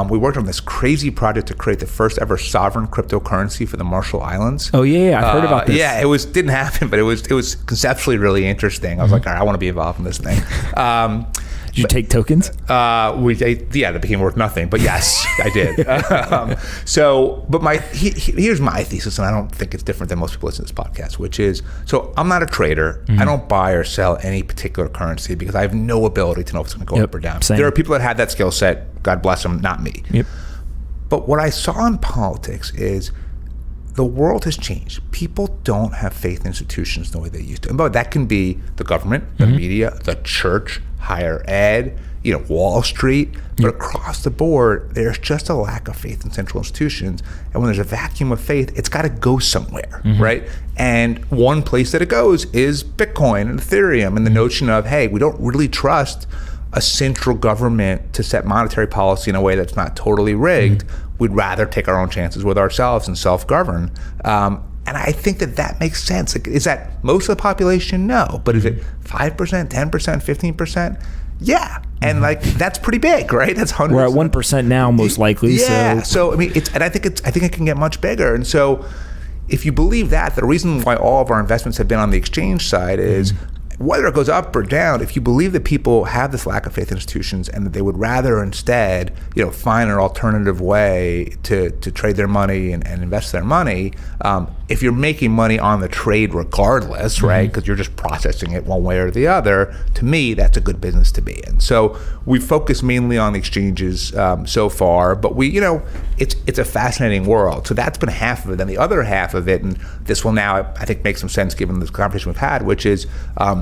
We worked on this crazy project to create the first ever sovereign cryptocurrency for the Marshall Islands. Oh yeah, I've heard about this. Yeah, didn't happen, but it was conceptually really interesting. I was like, all right, I want to be involved in this thing. Did you take tokens? That became worth nothing. But yes, I did. Here's my thesis, and I don't think it's different than most people listening to this podcast, which is, so I'm not a trader. I don't buy or sell any particular currency because I have no ability to know if it's going to go up or down. Same. There are people that had that skill set. God bless them, not me. Yep. But what I saw in politics is the world has changed. People don't have faith in institutions the way they used to. And by that can be the government, the media, the church, higher ed, Wall Street. But across the board, there's just a lack of faith in central institutions. And when there's a vacuum of faith, it's got to go somewhere, right? And one place that it goes is Bitcoin and Ethereum, and the notion of, hey, we don't really trust a central government to set monetary policy in a way that's not totally rigged. We'd rather take our own chances with ourselves and self-govern. And I think that makes sense. Like, is that most of the population? No. But is it 5%, 10%, 15%? Yeah. And that's pretty big, right? That's hundreds. We're at 1% now, most likely. Yeah. So I mean, I think it can get much bigger. And so if you believe that, the reason why all of our investments have been on the exchange side is whether it goes up or down, if you believe that people have this lack of faith in institutions and that they would rather instead, find an alternative way to trade their money and invest their money, if you're making money on the trade regardless, right, because you're just processing it one way or the other, to me, that's a good business to be in. So we focus mainly on the exchanges so far, but it's a fascinating world. So that's been half of it. Then the other half of it, and this will now, I think, make some sense given this conversation we've had, which is,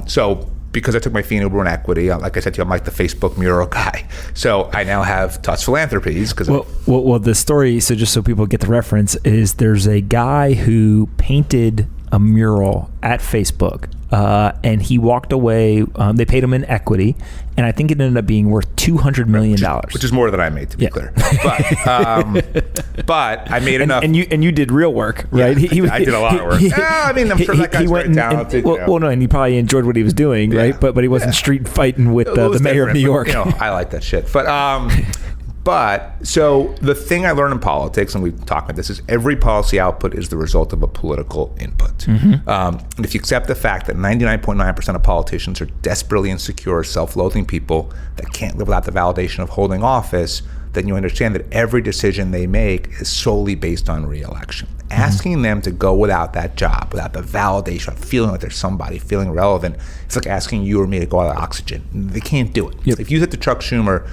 so because I took my fee in Uber and equity, like I said to you, I'm like the Facebook mural guy. So I now have Tusk Philanthropies. Well, the story, so just so people get the reference, is there's a guy who painted a mural at Facebook, and he walked away. They paid him in equity, and I think it ended up being worth $200 million. Which is more than I made, to be clear. But I made enough. And you did real work, right? Yeah, I did a lot of work. I'm sure that guy's very talented. And he probably enjoyed what he was doing, right? But he wasn't street fighting with the mayor of New York. I like that shit. But so the thing I learned in politics, and we've talked about this, is every policy output is the result of a political input. And if you accept the fact that 99.9% of politicians are desperately insecure, self-loathing people that can't live without the validation of holding office, then you understand that every decision they make is solely based on re-election. Asking them to go without that job, without the validation of feeling like there's somebody, feeling relevant, it's like asking you or me to go without oxygen. They can't do it. If you said to Chuck Schumer,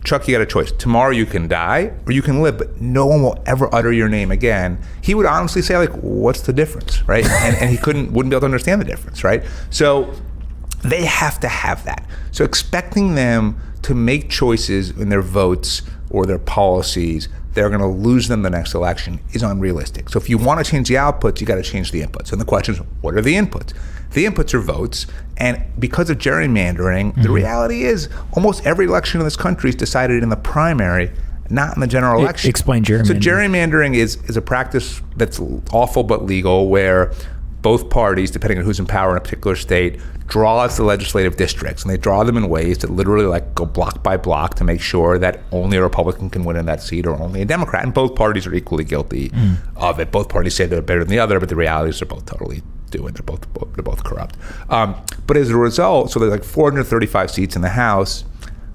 Chuck, you got a choice. Tomorrow you can die or you can live, but no one will ever utter your name again. He would honestly say, what's the difference, right? and he wouldn't be able to understand the difference, right? So they have to have that. So expecting them to make choices in their votes or their policies, they're going to lose them the next election, is unrealistic. So if you want to change the outputs, you got to change the inputs. And the question is, what are the inputs? The inputs are votes. And because of gerrymandering, the reality is almost every election in this country is decided in the primary, not in the general election. Explain gerrymandering. So gerrymandering is a practice that's awful but legal, where both parties, depending on who's in power in a particular state, draw out the legislative districts, and they draw them in ways that literally go block by block to make sure that only a Republican can win in that seat or only a Democrat. And both parties are equally guilty of it. Both parties say they're better than the other, but the reality is they're both totally doing. They're both corrupt. But as a result, so there's 435 seats in the House.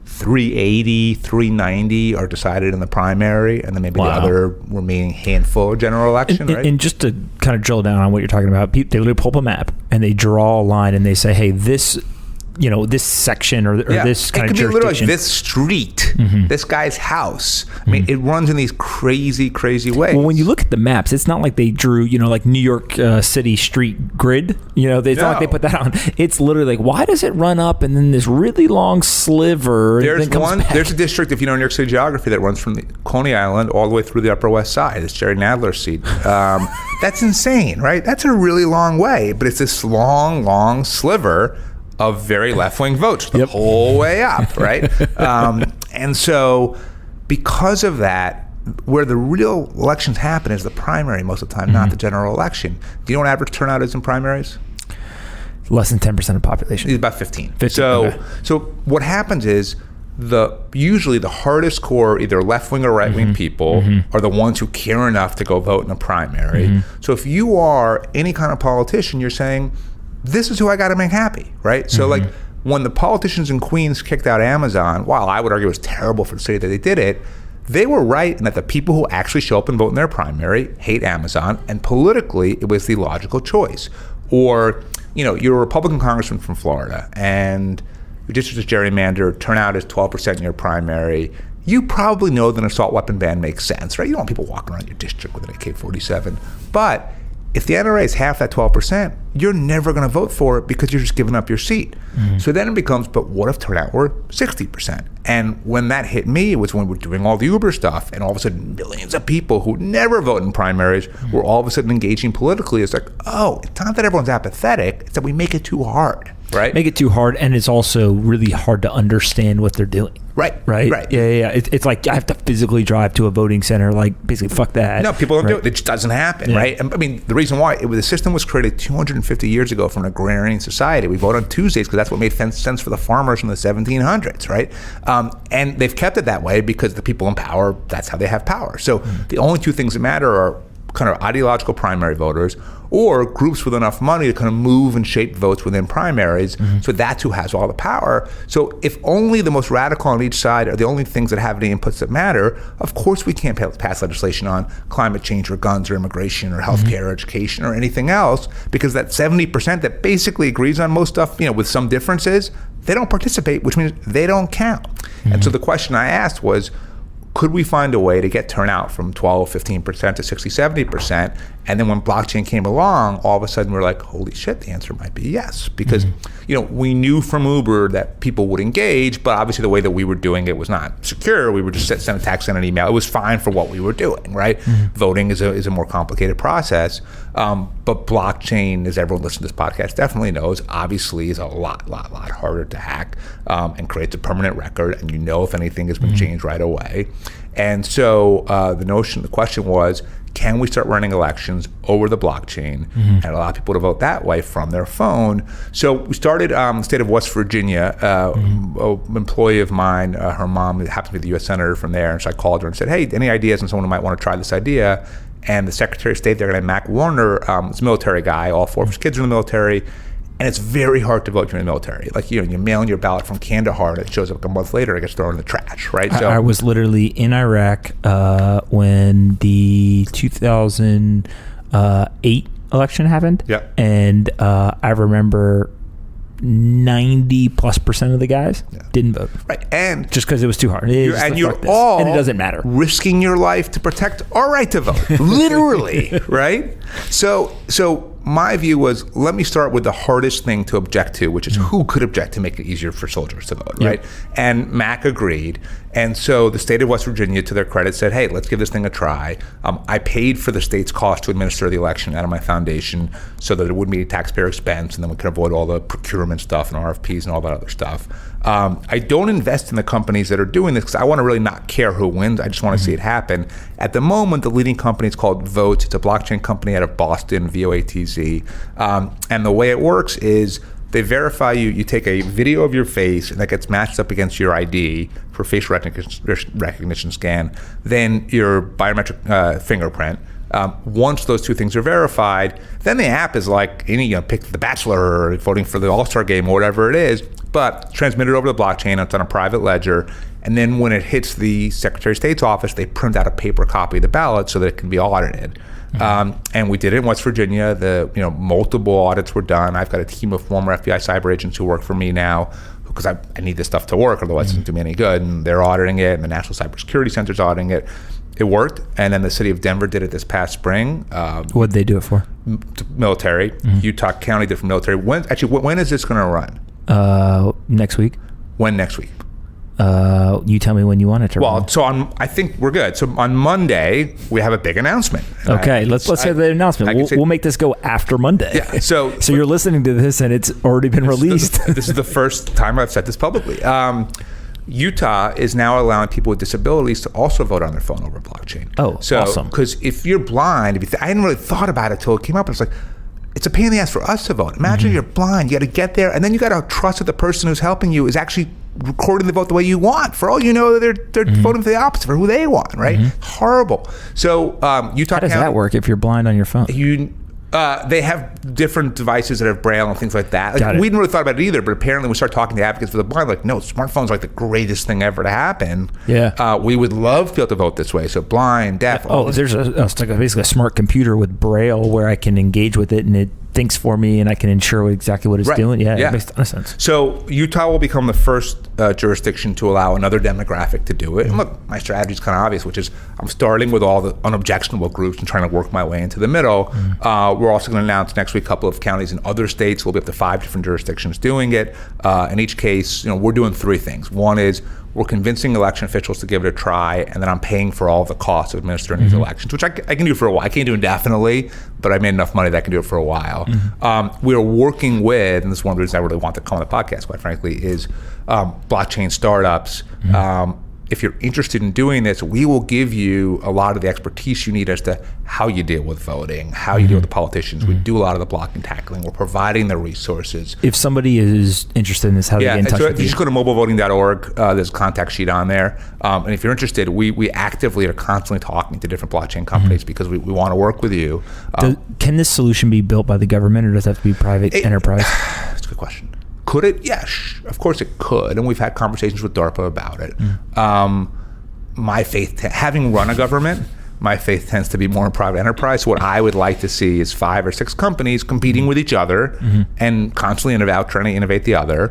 380, 390 are decided in the primary, and then maybe the other remaining handful of general election, right? And just to kind of drill down on what you're talking about, they literally pull up a map and they draw a line and they say, hey, this section or this kind of jurisdiction. It could be literally this street, this guy's house. I mean, it runs in these crazy, crazy ways. Well, when you look at the maps, it's not like they drew, like New York City street grid. It's not like they put that on. It's literally why does it run up and then this really long sliver? There's a district, if you know New York City geography, that runs from the Coney Island all the way through the Upper West Side. It's Jerry Nadler's seat. That's insane, right? That's a really long way, but it's this long, long sliver of very left-wing votes the whole way up, right? And so because of that, where the real elections happen is the primary most of the time, not the general election. Do you know what average turnout is in primaries? Less than 10% of the population. It's about 15. So what happens is usually the hardest core, either left-wing or right-wing people, are the ones who care enough to go vote in a primary. So if you are any kind of politician, you're saying, this is who I got to make happy, right? So when the politicians in Queens kicked out Amazon, while I would argue it was terrible for the city that they did it, they were right in that the people who actually show up and vote in their primary hate Amazon, and politically it was the logical choice. Or, you're a Republican congressman from Florida and your district is gerrymandered, turnout is 12% in your primary. You probably know that an assault weapon ban makes sense, right? You don't want people walking around your district with an AK-47. But if the NRA is half that 12%, you're never going to vote for it because you're just giving up your seat. So then it becomes, but what if turnout were 60%? And when that hit me, it was when we're doing all the Uber stuff, and all of a sudden millions of people who never vote in primaries were all of a sudden engaging politically. It's like, oh, it's not that everyone's apathetic, it's that we make it too hard, right? Make it too hard, and it's also really hard to understand what they're doing. Right. Yeah. It's like I have to physically drive to a voting center. Like, basically, fuck that. No, people don't do it. It just doesn't happen, right? I mean, the reason why the system was created 250 years ago from an agrarian society. We vote on Tuesdays because that's what made sense for the farmers in the 1700s, right? And they've kept it that way because the people in power, that's how they have power. So the only two things that matter are kind of ideological primary voters or groups with enough money to kind of move and shape votes within primaries. So that's who has all the power. So if only the most radical on each side are the only things that have any inputs that matter, of course we can't pass legislation on climate change or guns or immigration or healthcare or education or anything else, because that 70% that basically agrees on most stuff, with some differences, they don't participate, which means they don't count. And so the question I asked was, could we find a way to get turnout from 12, 15% to 60, 70%? And then when blockchain came along, all of a sudden we're like, holy shit, the answer might be yes. Because, we knew from Uber that people would engage, but obviously the way that we were doing it was not secure. We were just send a text and an email. It was fine for what we were doing, right? Voting is a more complicated process. But blockchain, as everyone listening to this podcast definitely knows, obviously is a lot harder to hack and creates a permanent record. And if anything has been changed right away. And so the question was, can we start running elections over the blockchain and allow people to vote that way from their phone? So we started the state of West Virginia. An employee of mine, her mom happened to be the U.S. Senator from there, and so I called her and said, hey, any ideas on someone who might want to try this idea? And the Secretary of State there, Mac Warner, is a military guy. All four of his kids are in the military. And it's very hard to vote during the military. Like, you mail in your ballot from Kandahar and it shows up a month later, it gets thrown in the trash, right? So I was literally in Iraq when the 2008 election happened. Yeah. And I remember 90+% of the guys didn't vote. Right. And just because it was too hard. And you're all and it doesn't matter. Risking your life to protect our right to vote. Literally, right? So my view was, let me start with the hardest thing to object to, which is who could object to make it easier for soldiers to vote, right? And Mac agreed. And so the state of West Virginia, to their credit, said, hey, let's give this thing a try. I paid for the state's cost to administer the election out of my foundation so that it wouldn't be a taxpayer expense, and then we could avoid all the procurement stuff and RFPs and all that other stuff. I don't invest in the companies that are doing this because I want to really not care who wins. I just want to see it happen. At the moment, the leading company is called Vote. It's a blockchain company out of Boston, VOATZ. And the way it works is they verify you. You take a video of your face, and that gets matched up against your ID for face recognition scan, then your biometric fingerprint. Once those two things are verified, then the app is like any, pick The Bachelor or voting for the All-Star game or whatever it is, but transmitted over the blockchain. It's on a private ledger. And then when it hits the Secretary of State's office, they print out a paper copy of the ballot so that it can be audited. And we did it in West Virginia. Multiple audits were done. I've got a team of former FBI cyber agents who work for me now because I need this stuff to work, otherwise it doesn't do me any good. And they're auditing it, and the National Cybersecurity Center's auditing it. It worked, and then the city of Denver did it this past spring. What did they do it for? Military. Utah County did it for military. When is this going to run? Next week. When next week? You tell me when you want it to run. Well, so I think we're good. So on Monday, we have a big announcement. Okay, let's hear the announcement. We'll make this go after Monday. Yeah. So you're listening to this, and it's already been released. This is the first time I've said this publicly. Utah is now allowing people with disabilities to also vote on their phone over blockchain. Oh, awesome. Because if you're blind, I hadn't really thought about it until it came up. It's like, it's a pain in the ass for us to vote. Imagine you're blind, you got to get there, and then you got to trust that the person who's helping you is actually recording the vote the way you want. For all you know, they're voting for the opposite, for who they want, right? Horrible. So Utah County. How does that work if you're blind on your phone? They have different devices that have Braille and things like that. Like, we didn't really thought about it either, but apparently we started talking to advocates for the blind, like, no, smartphones are like the greatest thing ever to happen. Yeah. We would love to be able to vote this way. So blind, deaf. There's basically a smart computer with Braille where I can engage with it and it thinks for me and I can ensure exactly what it's doing. Yeah, it makes a ton of sense. So Utah will become the first jurisdiction to allow another demographic to do it. And look, my strategy is kind of obvious, which is I'm starting with all the unobjectionable groups and trying to work my way into the middle. We're also going to announce next week a couple of counties in other states. We'll be up to 5 different jurisdictions doing it. In each case, we're doing 3 things. One is we're convincing election officials to give it a try, and then I'm paying for all the costs of administering these elections, which I can do for a while. I can't do indefinitely, but I made enough money that I can do it for a while. We are working with, and this is one of the reasons I really want to come on the podcast, quite frankly, is blockchain startups. If you're interested in doing this, we will give you a lot of the expertise you need as to how you deal with voting, how you deal with the politicians. We do a lot of the blocking and tackling. We're providing the resources. If somebody is interested in this, how do they get in touch with you? Just go to mobilevoting.org. There's a contact sheet on there. And if you're interested, we actively are constantly talking to different blockchain companies because we want to work with you. Can this solution be built by the government, or does it have to be private enterprise? That's a good question. Could it? Yes, of course it could. And we've had conversations with DARPA about it. My faith, having run a government, my faith tends to be more in private enterprise. So what I would like to see is 5 or 6 companies competing with each other and constantly trying to innovate the other,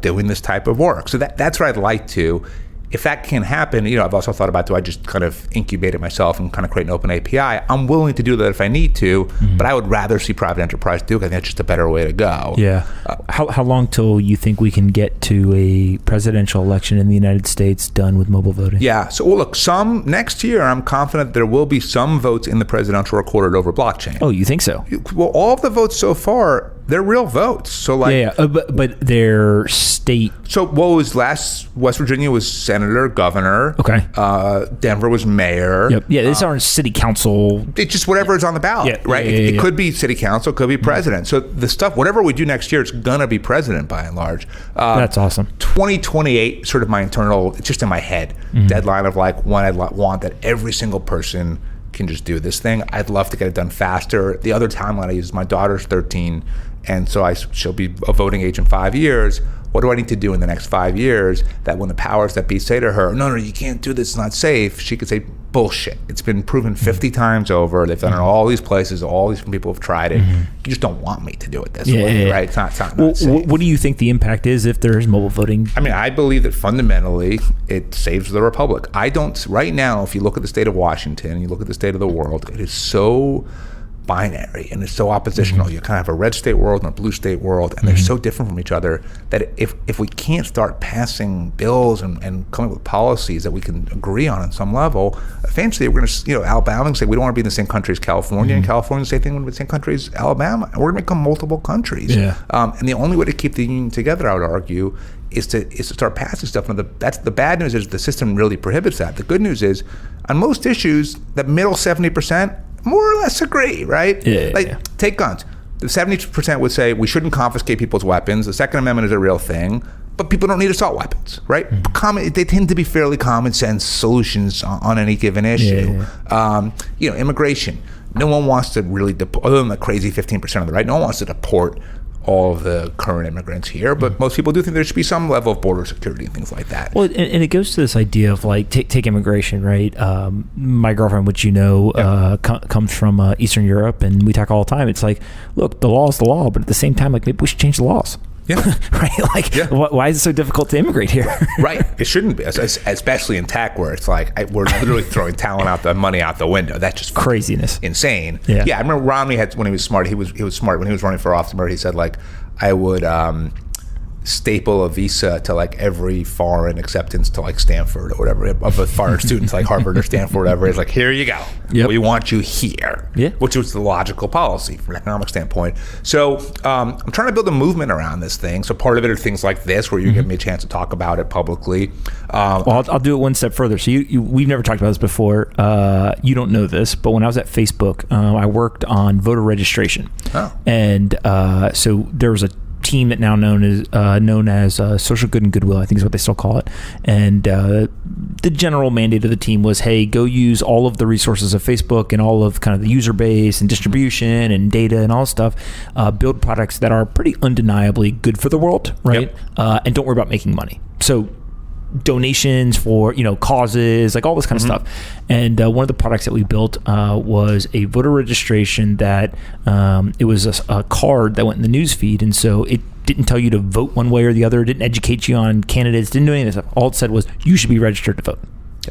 doing this type of work. So that's what I'd like to. If that can happen, I've also thought about, do I just kind of incubate it myself and kind of create an open API? I'm willing to do that if I need to, but I would rather see private enterprise do it. I think that's just a better way to go. Yeah. How long till you think we can get to a presidential election in the United States done with mobile voting? Yeah. So, look, next year, I'm confident there will be some votes in the presidential recorded over blockchain. Oh, you think so? Well, all of the votes so far, they're real votes. So but they're state. So what was last? West Virginia was senator, governor. Okay. Denver was mayor. Yep. Yeah, these aren't city council. It's just whatever is on the ballot, right? It could be city council, it could be president. So the stuff, whatever we do next year, it's gonna be president by and large. That's awesome. 2028, sort of my internal, it's just in my head, deadline of like when I want that every single person can just do this thing. I'd love to get it done faster. The other timeline I use is my daughter's 13, and so she'll be a voting age in 5 years. What do I need to do in the next 5 years that when the powers that be say to her, no, you can't do this, it's not safe, she could say, bullshit. It's been proven 50 times over. They've done it in all these places. All these people have tried it. You just don't want me to do it this way, right? It's not safe. What do you think the impact is if there is mobile voting? I mean, I believe that fundamentally it saves the republic. Right now, if you look at the state of Washington, you look at the state of the world, it is so binary and it's so oppositional. You kind of have a red state world and a blue state world, and they're so different from each other that if we can't start passing bills and coming up with policies that we can agree on some level, eventually we're going to, Alabama say we don't want to be in the same country as California, and California the same thing, we want to be in the same country as Alabama, and we're going to become multiple countries. And the only way to keep the union together, I would argue, is to start passing stuff. And the bad news is the system really prohibits that. The good news is on most issues, the middle 70% more or less agree, right? Take guns. The 70% would say we shouldn't confiscate people's weapons. The Second Amendment is a real thing, but people don't need assault weapons, right? They tend to be fairly common sense solutions on any given issue. Immigration. No one wants to really deport, other than the crazy 15% of the right, no one wants to deport all of the current immigrants here, but most people do think there should be some level of border security and things like that. Well, and it goes to this idea of like, take immigration, right? My girlfriend, which comes from Eastern Europe, and we talk all the time. It's like, look, the law is the law, but at the same time, like maybe we should change the laws. Right? Like, why is it so difficult to immigrate here? Right. It shouldn't be, especially in tech, where it's like we're literally throwing money out the window. That's just craziness, insane. I remember Romney when he was smart. He was smart when he was running for office. He said like, I would staple a visa to like every foreign acceptance to like Stanford or whatever, of a foreign student to like Harvard or Stanford or whatever. It's like, here you go. We want you here, which was the logical policy from an economic standpoint. So I'm trying to build a movement around this thing. So part of it are things like this, where you give me a chance to talk about it publicly. Well, I'll do it one step further. So we've never talked about this before. You don't know this, but when I was at Facebook, I worked on voter registration. And so there was a team that now known as Social Good and Goodwill, I think is what they still call it, and the general mandate of the team was, hey, go use all of the resources of Facebook and all of kind of the user base and distribution and data and all stuff, build products that are pretty undeniably good for the world, right? Yep. And don't worry about making money. So donations for causes, like all this kind of stuff. And one of the products that we built was a voter registration that it was a card that went in the news feed, and so it didn't tell you to vote one way or the other, didn't educate you on candidates, didn't do any of this stuff. All it said was you should be registered to vote.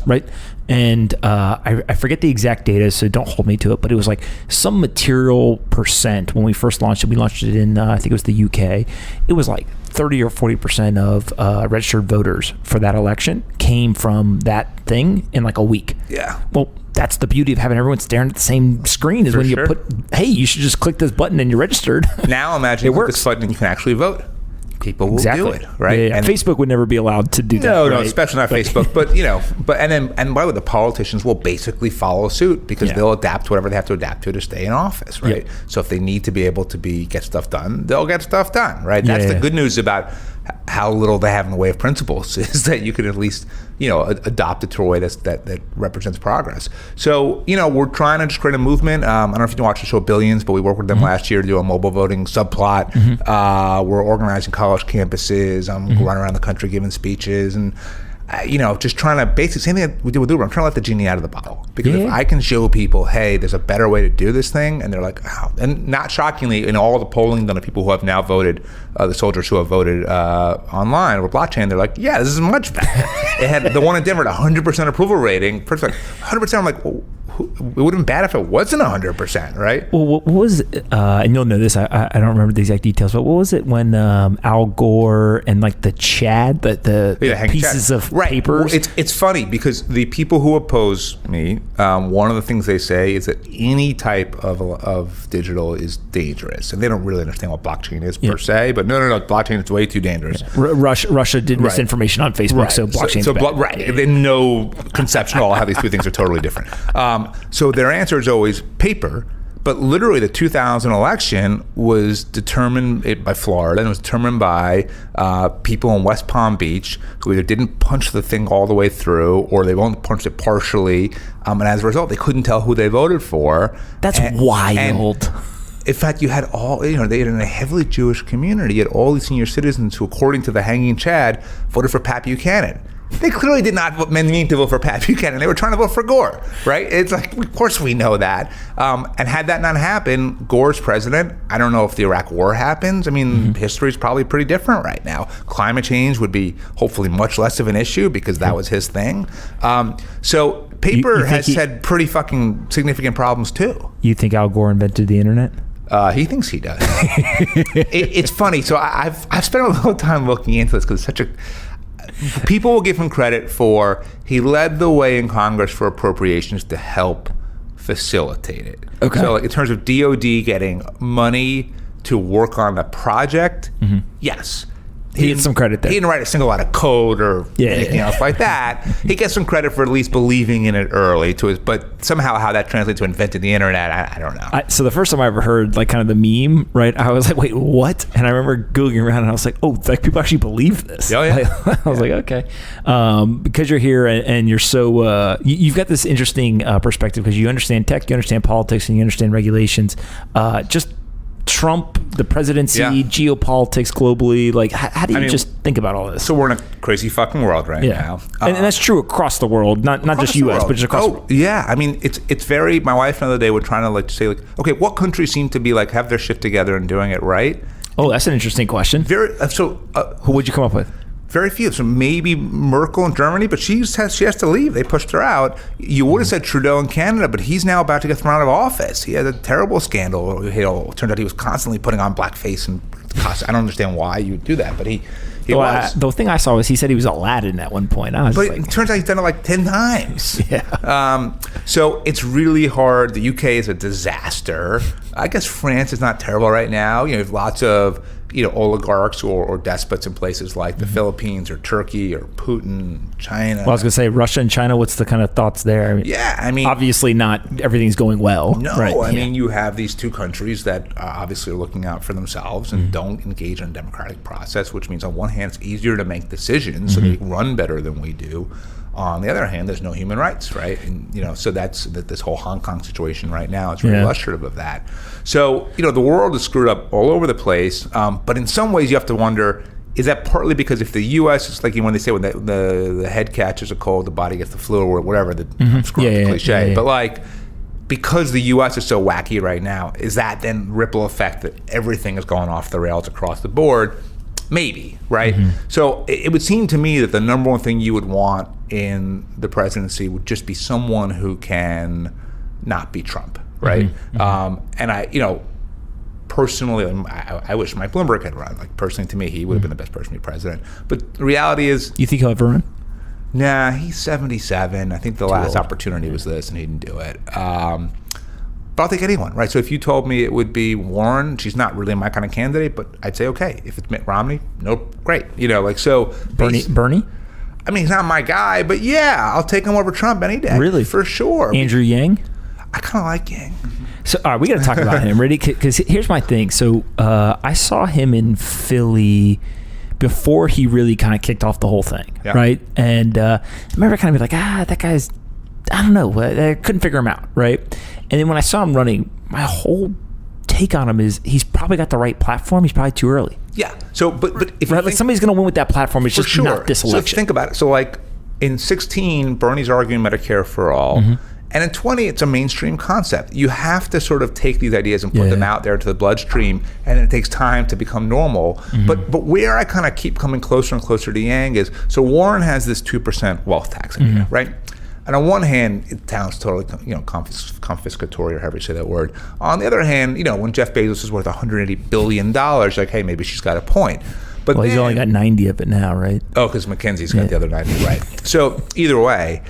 Right. And I forget the exact data, so don't hold me to it, but it was like some material percent when we first launched it. We launched it in, I think it was the UK. It was like 30 or 40% of registered voters for that election came from that thing in like a week. Yeah. Well, that's the beauty of having everyone staring at the same screen is when you put, hey, you should just click this button and you're registered. Now imagine you click this button and you can actually vote. People will do it, right? Yeah. And Facebook would never be allowed to do that. No, especially not Facebook. But and by the way, the politicians will basically follow suit because they'll adapt to whatever they have to adapt to stay in office, right? Yep. So if they need to be able to get stuff done, they'll get stuff done, right? That's the good news about how little they have in the way of principles is that you can at least adopt it to a way that represents progress. So we're trying to just create a movement. I don't know if you watch the show Billions, but we worked with them last year to do a mobile voting subplot. We're organizing college campuses. I'm running around the country giving speeches and just trying to basically same thing that we did with Uber. I'm trying to let the genie out of the bottle because if I can show people, hey, there's a better way to do this thing, and they're like, oh. And not shockingly, in all the polling done of people who have now voted, the soldiers who have voted online or blockchain, they're like, yeah, this is much better. It had the one in Denver at 100% approval rating. First, like 100%. I'm like, well, it would have been bad if it wasn't 100%, right? Well, what was and you'll know this, I don't remember the exact details, but what was it when Al Gore and like the Chad, the pieces of papers? Well, it's funny because the people who oppose me, one of the things they say is that any type of digital is dangerous, and they don't really understand what blockchain is per se. But no, blockchain is way too dangerous. Russia did misinformation on Facebook, so blockchain's bad. Right, they know conception all how these two things are totally different. So their answer is always paper. But literally, the 2000 election was determined by Florida, and it was determined by people in West Palm Beach who either didn't punch the thing all the way through, or they only punched it partially, and as a result, they couldn't tell who they voted for. That's wild. In fact, you had they had in a heavily Jewish community, you had all these senior citizens who, according to the Hanging Chad, voted for Pat Buchanan. They clearly did not mean to vote for Pat Buchanan. They were trying to vote for Gore, right? It's like, of course we know that. And had that not happened, Gore's president, I don't know if the Iraq War happens. I mean, history is probably pretty different right now. Climate change would be hopefully much less of an issue because that was his thing. So paper has had pretty fucking significant problems too. You think Al Gore invented the internet? He thinks he does. It's funny. So I've spent a little time looking into this because it's such a... People will give him credit for he led the way in Congress for appropriations to help facilitate it. Okay. So in terms of DOD getting money to work on the project, yes. He gets some credit there. He didn't write a single line of code or anything else like that. He gets some credit for at least believing in it early but somehow how that translates to inventing the internet, I don't know. So the first time I ever heard like kind of the meme, right, I was like, wait, what? And I remember Googling around and I was like, oh, like people actually believe this. Oh, yeah. I was like, okay. Because you're here and you're so, you've got this interesting perspective because you understand tech, you understand politics, and you understand regulations. Just Trump, the presidency, geopolitics globally, like how do you just think about all this? So we're in a crazy fucking world right now. And that's true across the world, not just US, but just across the world. Yeah, I mean, it's very, my wife the other day were trying to say okay, what countries seem to be have their shit together and doing it right? Oh, that's an interesting question. Who would you come up with? Very few. So maybe Merkel in Germany, but she has to leave. They pushed her out. You would have said Trudeau in Canada, but he's now about to get thrown out of office. He had a terrible scandal. It turned out he was constantly putting on blackface and costume. I don't understand why you would do that, but he was. The thing I saw was he said he was Aladdin at one point. It turns out he's done it like 10 times. Yeah. So it's really hard. The UK is a disaster. I guess France is not terrible right now. You have lots of oligarchs or despots in places like the Philippines or Turkey or Putin, China. Well, I was going to say Russia and China. What's the kind of thoughts there? I mean, obviously not everything's going well. No, right? I mean, you have these two countries that obviously are looking out for themselves and don't engage in a democratic process, which means on one hand, it's easier to make decisions, so they run better than we do. On the other hand, there's no human rights, right? And so that's this whole Hong Kong situation right now is very illustrative of that. So the world is screwed up all over the place. But in some ways, you have to wonder: is that partly because if the U.S. is like when they say when the head catches a cold, the body gets the flu, or whatever the cliche, but like because the U.S. is so wacky right now, is that then ripple effect that everything is going off the rails across the board? Maybe, right? So it would seem to me that the number one thing you would want in the presidency would just be someone who can not be Trump, right? And I, personally, I wish Mike Bloomberg had run. Like personally, to me, he would have been the best person to be president. But the reality is, you think he'll ever run? Nah, he's 77. I think the last opportunity was this, and he didn't do it. But I'll take anyone, right? So if you told me it would be Warren, she's not really my kind of candidate, but I'd say okay. If it's Mitt Romney, nope, great. So Bernie. I mean, he's not my guy, but yeah, I'll take him over Trump any day. Really, for sure. Andrew Yang. I kind of like Yang. So all right, we got to talk about him, ready? Because here's my thing. So I saw him in Philly before he really kind of kicked off the whole thing, right? And I remember kind of be like, that guy's, I don't know, I couldn't figure him out, right? And then when I saw him running, my whole take on him is he's probably got the right platform. He's probably too early. Yeah. So, but if like somebody's going to win with that platform, it's just not this election. So think about it. So like in 16, Bernie's arguing Medicare for all. And in 20, it's a mainstream concept. You have to sort of take these ideas and put them out there to the bloodstream, and it takes time to become normal. But where I kind of keep coming closer and closer to Yang is, so Warren has this 2% wealth tax idea, right? And on one hand, it sounds totally, confiscatory, or however you say that word. On the other hand, when Jeff Bezos is worth $180 billion, like, hey, maybe she's got a point. But he's only got 90 of it now, right? Oh, because McKinsey's got the other 90, right? So either way,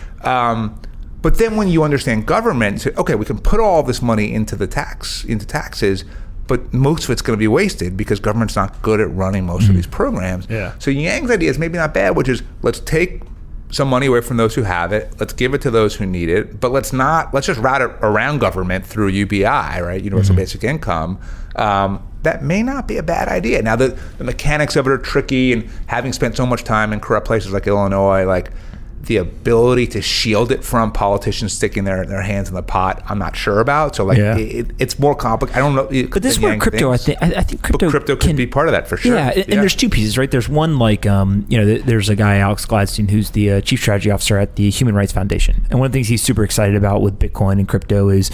but then when you understand government, say, okay, we can put all this money into taxes, but most of it's going to be wasted because government's not good at running most of these programs. So Yang's idea is maybe not bad, which is let's take some money away from those who have it. Let's give it to those who need it, but let's just route it around government through UBI, right? Universal Basic Income. That may not be a bad idea. Now, the mechanics of it are tricky, and having spent so much time in corrupt places like Illinois, like the ability to shield it from politicians sticking their hands in the pot, I'm not sure about. So it's more complicated. I don't know. But this is where crypto, I think crypto can be part of that for sure. Yeah, and there's two pieces, right? There's one like, there's a guy, Alex Gladstein, who's the chief strategy officer at the Human Rights Foundation. And one of the things he's super excited about with Bitcoin and crypto is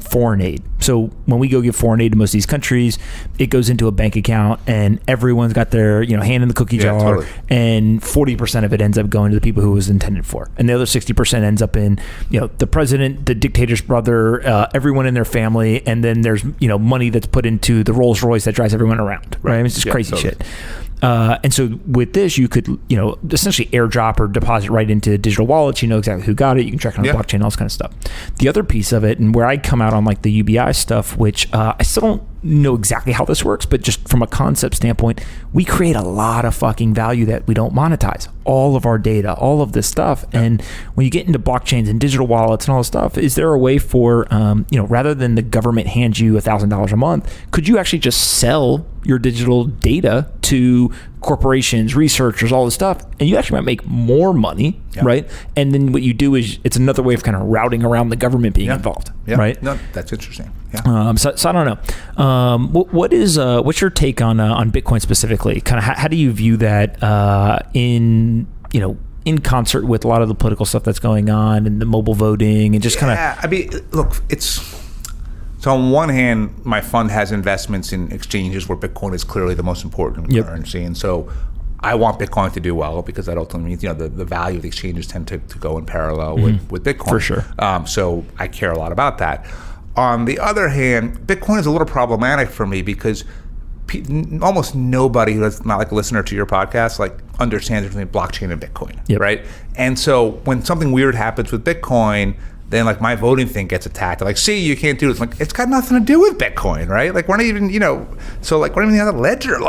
foreign aid. So when we go give foreign aid to most of these countries, it goes into a bank account and everyone's got their hand in the cookie jar, totally. And 40% of it ends up going to the people who it was intended for, and the other 60% ends up in the president, the dictator's brother, everyone in their family, and then there's money that's put into the Rolls Royce that drives everyone around, right? I mean, it's just crazy shit. And so with this, you could essentially airdrop or deposit right into digital wallets. You know exactly who got it. You can track it on the blockchain, all this kind of stuff. The other piece of it, and where I come out on like the UBI stuff, which I still don't know exactly how this works, but just from a concept standpoint, we create a lot of fucking value that we don't monetize. All of our data, all of this stuff. And when you get into blockchains and digital wallets and all this stuff, is there a way for, rather than the government hand you $1,000 a month, could you actually just sell your digital data to corporations, researchers, all this stuff, and you actually might make more money, right? And then what you do is it's another way of kind of routing around the government being involved, right? No, that's interesting. So I don't know. What's your take on Bitcoin specifically? Kind of how do you view that in concert with a lot of the political stuff that's going on and the mobile voting and just kind of? Yeah, I mean, look, so on one hand, my fund has investments in exchanges where Bitcoin is clearly the most important currency, and so I want Bitcoin to do well because that ultimately means the value of the exchanges tend to go in parallel with Bitcoin. For sure. So I care a lot about that. On the other hand, Bitcoin is a little problematic for me because almost nobody who's not like a listener to your podcast understands between blockchain and Bitcoin, right? And so when something weird happens with Bitcoin, then my voting thing gets attacked. See, you can't do this. It's got nothing to do with Bitcoin, right? We're not even, so we're not even the other ledger,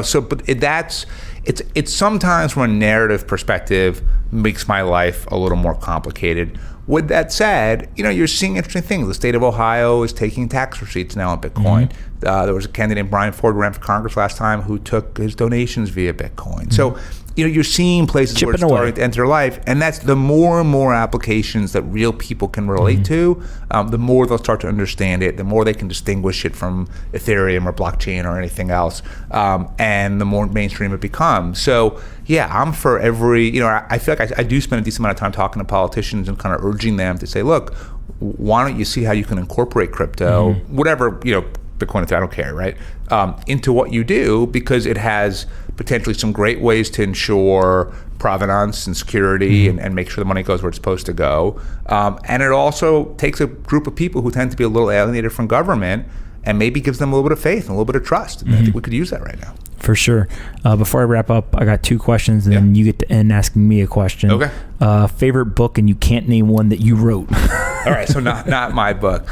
so, but it's sometimes from a narrative perspective makes my life a little more complicated. With that said, you're seeing interesting things. The state of Ohio is taking tax receipts now on Bitcoin. There was a candidate named Brian Ford who ran for Congress last time who took his donations via Bitcoin. So you're seeing places where it's Chipping away. starting to enter life, and that's the more and more applications that real people can relate to, the more they'll start to understand it, the more they can distinguish it from Ethereum or blockchain or anything else, and the more mainstream it becomes. So yeah, I'm for every, I feel like I do spend a decent amount of time talking to politicians and kind of urging them to say, look, why don't you see how you can incorporate crypto, whatever, Bitcoin, I don't care, right? Into what you do, because it has potentially some great ways to ensure provenance and security and make sure the money goes where it's supposed to go. And it also takes a group of people who tend to be a little alienated from government and maybe gives them a little bit of faith and a little bit of trust. And I think we could use that right now. For sure. Before I wrap up, I got 2 questions, and then you get to end asking me a question. Okay. Favorite book, and you can't name one that you wrote. All right, so not my book.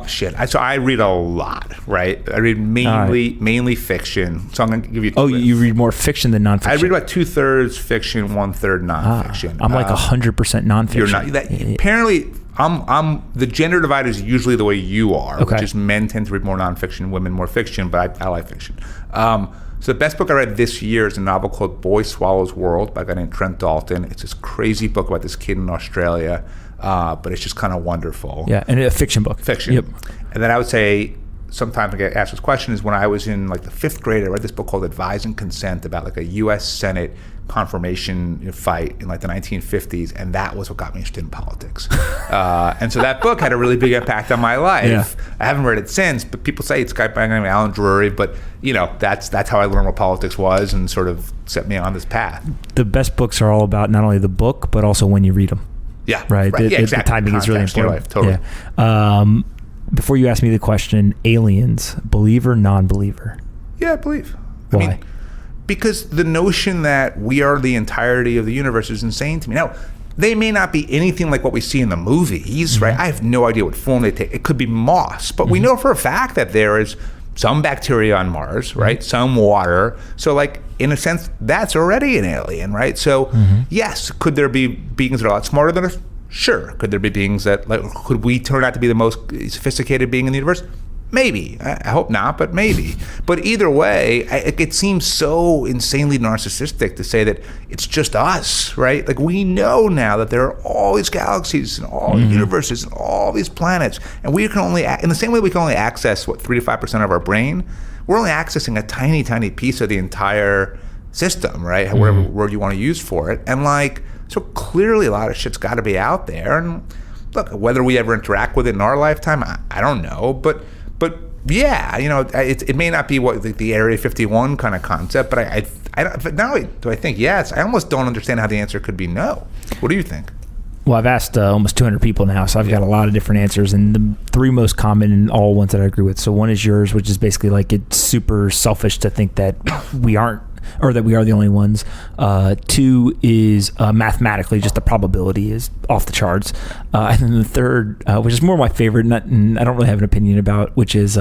So I read a lot, right? I read mainly fiction. So I'm going to give you. Oh, you read more fiction than nonfiction? I read about 2/3 fiction, 1/3 nonfiction. I'm like 100% nonfiction. You're not. Apparently, I'm the gender divide is usually the way you are, which is men tend to read more nonfiction, women more fiction, but I like fiction. So the best book I read this year is a novel called Boy Swallows World by a guy named Trent Dalton. It's this crazy book about this kid in Australia, but it's just kind of wonderful. Yeah, and a fiction book. Fiction. Yep. And then I would say, sometimes I get asked this question, is when I was in like the 5th grade, I read this book called Advise and Consent about like a U.S. Senate confirmation fight in like the 1950s, and that was what got me interested in politics. And so that book had a really big impact on my life. Yeah. I haven't read it since, but people say it's a guy by the name of Alan Drury, but that's how I learned what politics was and sort of set me on this path. The best books are all about not only the book, but also when you read them. Yeah. Right? Yeah, exactly. The timing is really important. Life, totally. Yeah. Before you ask me the question, aliens, believer, non-believer? Yeah, I believe. Why? Because the notion that we are the entirety of the universe is insane to me. Now, they may not be anything like what we see in the movies, right? I have no idea what form they take. It could be moss, but we know for a fact that there is some bacteria on Mars, right? Some water. So like, in a sense, that's already an alien, right? So yes, could there be beings that are a lot smarter than us? Sure. Could there be beings that, could we turn out to be the most sophisticated being in the universe? Maybe. I hope not, but maybe. But either way, it seems so insanely narcissistic to say that it's just us, right? Like, we know now that there are all these galaxies and all universes and all these planets, and we can only, in the same way we can only access, 3 to 5% of our brain, we're only accessing a tiny, tiny piece of the entire system, right? Whatever word you want to use for it. And so clearly a lot of shit's got to be out there. And look, whether we ever interact with it in our lifetime, I don't know. But yeah, it may not be what the Area 51 kind of concept, but I don't, not only do I think yes, I almost don't understand how the answer could be no. What do you think? Well, I've asked almost 200 people now, so I've got a lot of different answers, and the 3 most common and all ones that I agree with. So one is yours, which is basically like it's super selfish to think that we aren't, or that we are the only ones. 2 is mathematically, just the probability is off the charts. And then the 3rd, which is more my favorite, and I don't really have an opinion about, which is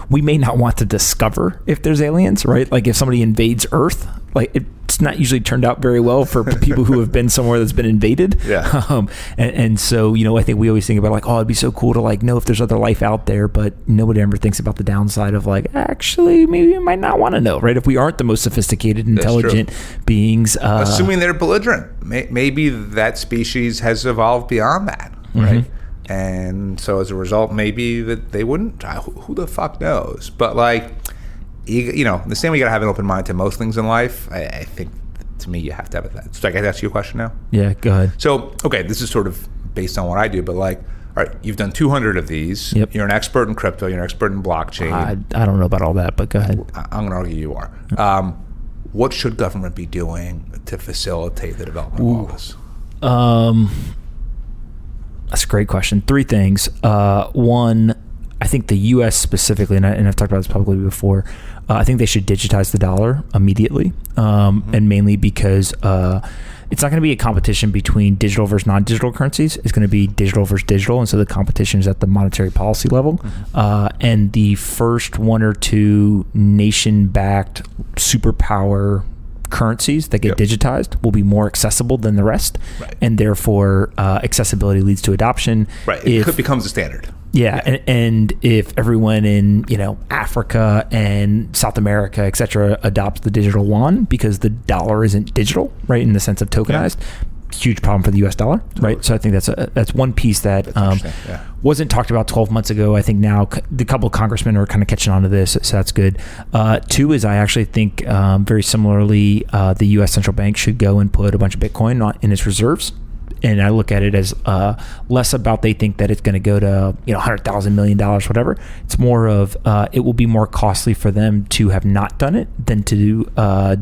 we may not want to discover if there's aliens, right? Like if somebody invades Earth, like it's not usually turned out very well for people who have been somewhere that's been invaded. Yeah. And so, I think we always think about it'd be so cool to know if there's other life out there, but nobody ever thinks about the downside of actually, maybe you might not want to know, right? If we aren't the most sophisticated, intelligent beings. Assuming they're belligerent, maybe that species has evolved beyond that, right? And so as a result, maybe that they wouldn't. Who the fuck knows? But the same way you gotta have an open mind to most things in life. I think, to me, you have to have that. So I can ask you a question now? Yeah, go ahead. So, okay, this is sort of based on what I do, but all right, you've done 200 of these. Yep. You're an expert in crypto. You're an expert in blockchain. I don't know about all that, but go ahead. I'm going to argue you are. What should government be doing to facilitate the development of all this? That's a great question. 3 things. One, I think the U.S. specifically, and I've talked about this publicly before, I think they should digitize the dollar immediately, and mainly because it's not going to be a competition between digital versus non-digital currencies. It's going to be digital versus digital, and so the competition is at the monetary policy level. And the first 1 or 2 nation-backed superpower currencies that get digitized will be more accessible than the rest, and therefore accessibility leads to adoption. Right, it becomes a standard. Yeah, and if everyone in Africa and South America, et cetera, adopts the digital yuan because the dollar isn't digital, right, in the sense of tokenized, huge problem for the U.S. dollar, right? So I think that's one piece that wasn't talked about 12 months ago. I think now the couple of congressmen are kind of catching on to this, so that's good. Two is I actually think very similarly, the U.S. central bank should go and put a bunch of Bitcoin in its reserves. And I look at it as less about they think that it's going to go to $100,000 $1 million, whatever. It's more of it will be more costly for them to have not done it than to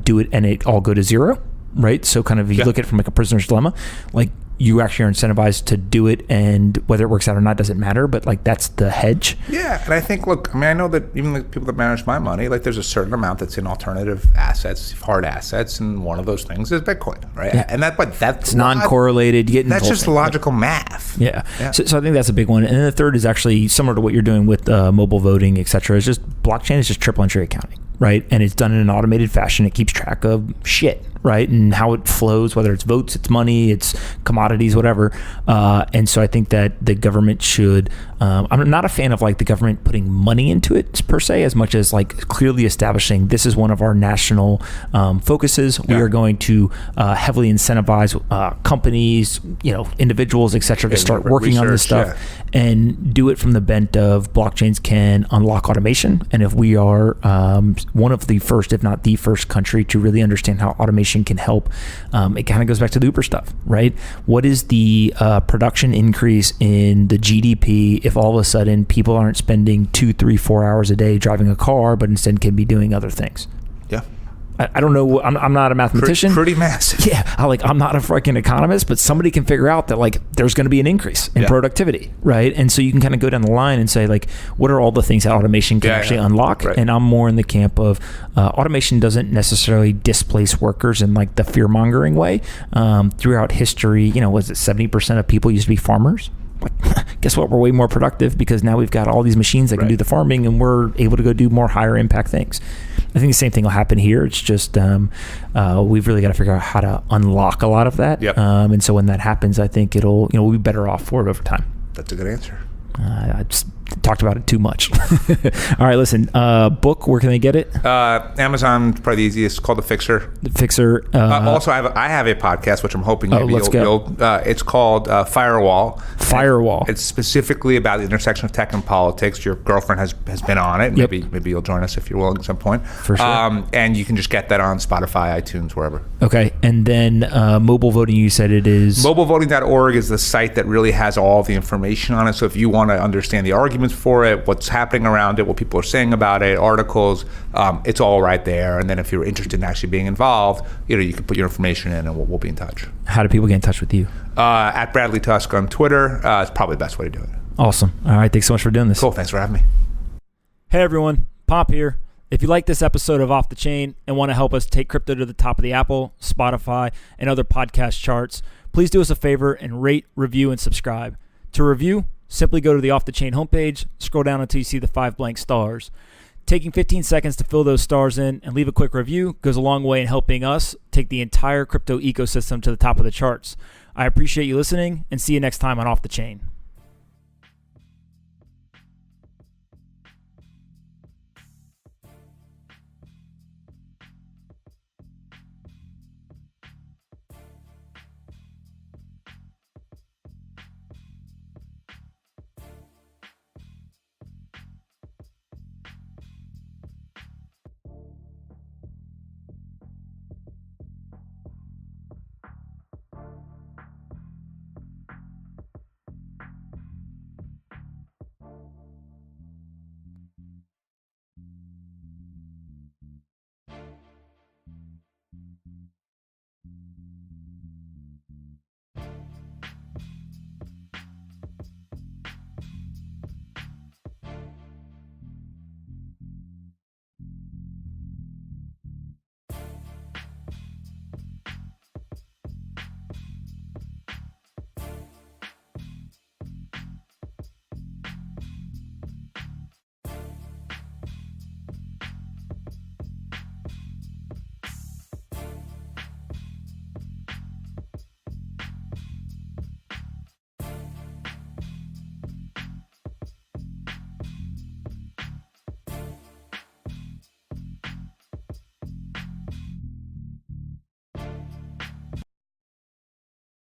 do it and it all go to zero, right? So kind of if you look at it from like a prisoner's dilemma, like you actually are incentivized to do it, and whether it works out or not doesn't matter, but like that's the hedge. Yeah, and I think, look, I know that even the people that manage my money, like there's a certain amount that's in alternative assets, hard assets, and one of those things is Bitcoin, right? Yeah. And that's non-correlated. That's just logical math. Yeah. So I think that's a big one. And then the third is actually similar to what you're doing with mobile voting, et cetera. Is just blockchain is just triple entry accounting, right? And it's done in an automated fashion. It keeps track of shit, right? And how it flows, whether it's votes, it's money, it's commodities, whatever. And so I think that the government should, I'm not a fan of like the government putting money into it per se, as much as like clearly establishing this is one of our national focuses. We are going to heavily incentivize companies, individuals, et cetera, to start working on this stuff and do it from the bent of blockchains can unlock automation. And if we are one of the first, if not the first country to really understand how automation can help, it kind of goes back to the Uber stuff, right? What is the production increase in the GDP if all of a sudden people aren't spending 2, 3, 4 hours a day driving a car, but instead can be doing other things? Yeah. I don't know. I'm not a mathematician. Pretty massive. Yeah. I'm not a freaking economist, but somebody can figure out that like there's going to be an increase in productivity, right? And so you can kind of go down the line and say like, what are all the things that automation can actually unlock? Right. And I'm more in the camp of automation doesn't necessarily displace workers in like the fear mongering way. Throughout history, was it 70% of people used to be farmers? Like, guess what? We're way more productive because now we've got all these machines that can do the farming, and we're able to go do more higher impact things. I think the same thing will happen here. It's just we've really got to figure out how to unlock a lot of that. Yep. And so when that happens, I think it'll we'll be better off for it over time. That's a good answer. I just talked about it too much. All right, listen. Book, where can they get it? Amazon, probably the easiest. Called The Fixer. The Fixer. Also, I have a podcast, which I'm hoping you'll it's called Firewall. Firewall. It's specifically about the intersection of tech and politics. Your girlfriend has been on it. Yep. Maybe you'll join us if you're willing at some point. For sure. And you can just get that on Spotify, iTunes, wherever. Okay. And then mobile voting, you said it is? Mobilevoting.org is the site that really has all the information on it. So if you want to understand the arguments for it, what's happening around it, what people are saying about it, articles, it's all right there. And then if you're interested in actually being involved, you can put your information in and we'll be in touch. How do people get in touch with you? At Bradley Tusk on Twitter. It's probably the best way to do it. Awesome. All right. Thanks so much for doing this. Cool. Thanks for having me. Hey, everyone. Pomp here. If you like this episode of Off the Chain and want to help us take crypto to the top of the Apple, Spotify, and other podcast charts, please do us a favor and rate, review, and subscribe. To review, simply go to the Off the Chain homepage, scroll down until you see the 5 blank stars. Taking 15 seconds to fill those stars in and leave a quick review goes a long way in helping us take the entire crypto ecosystem to the top of the charts. I appreciate you listening and see you next time on Off the Chain.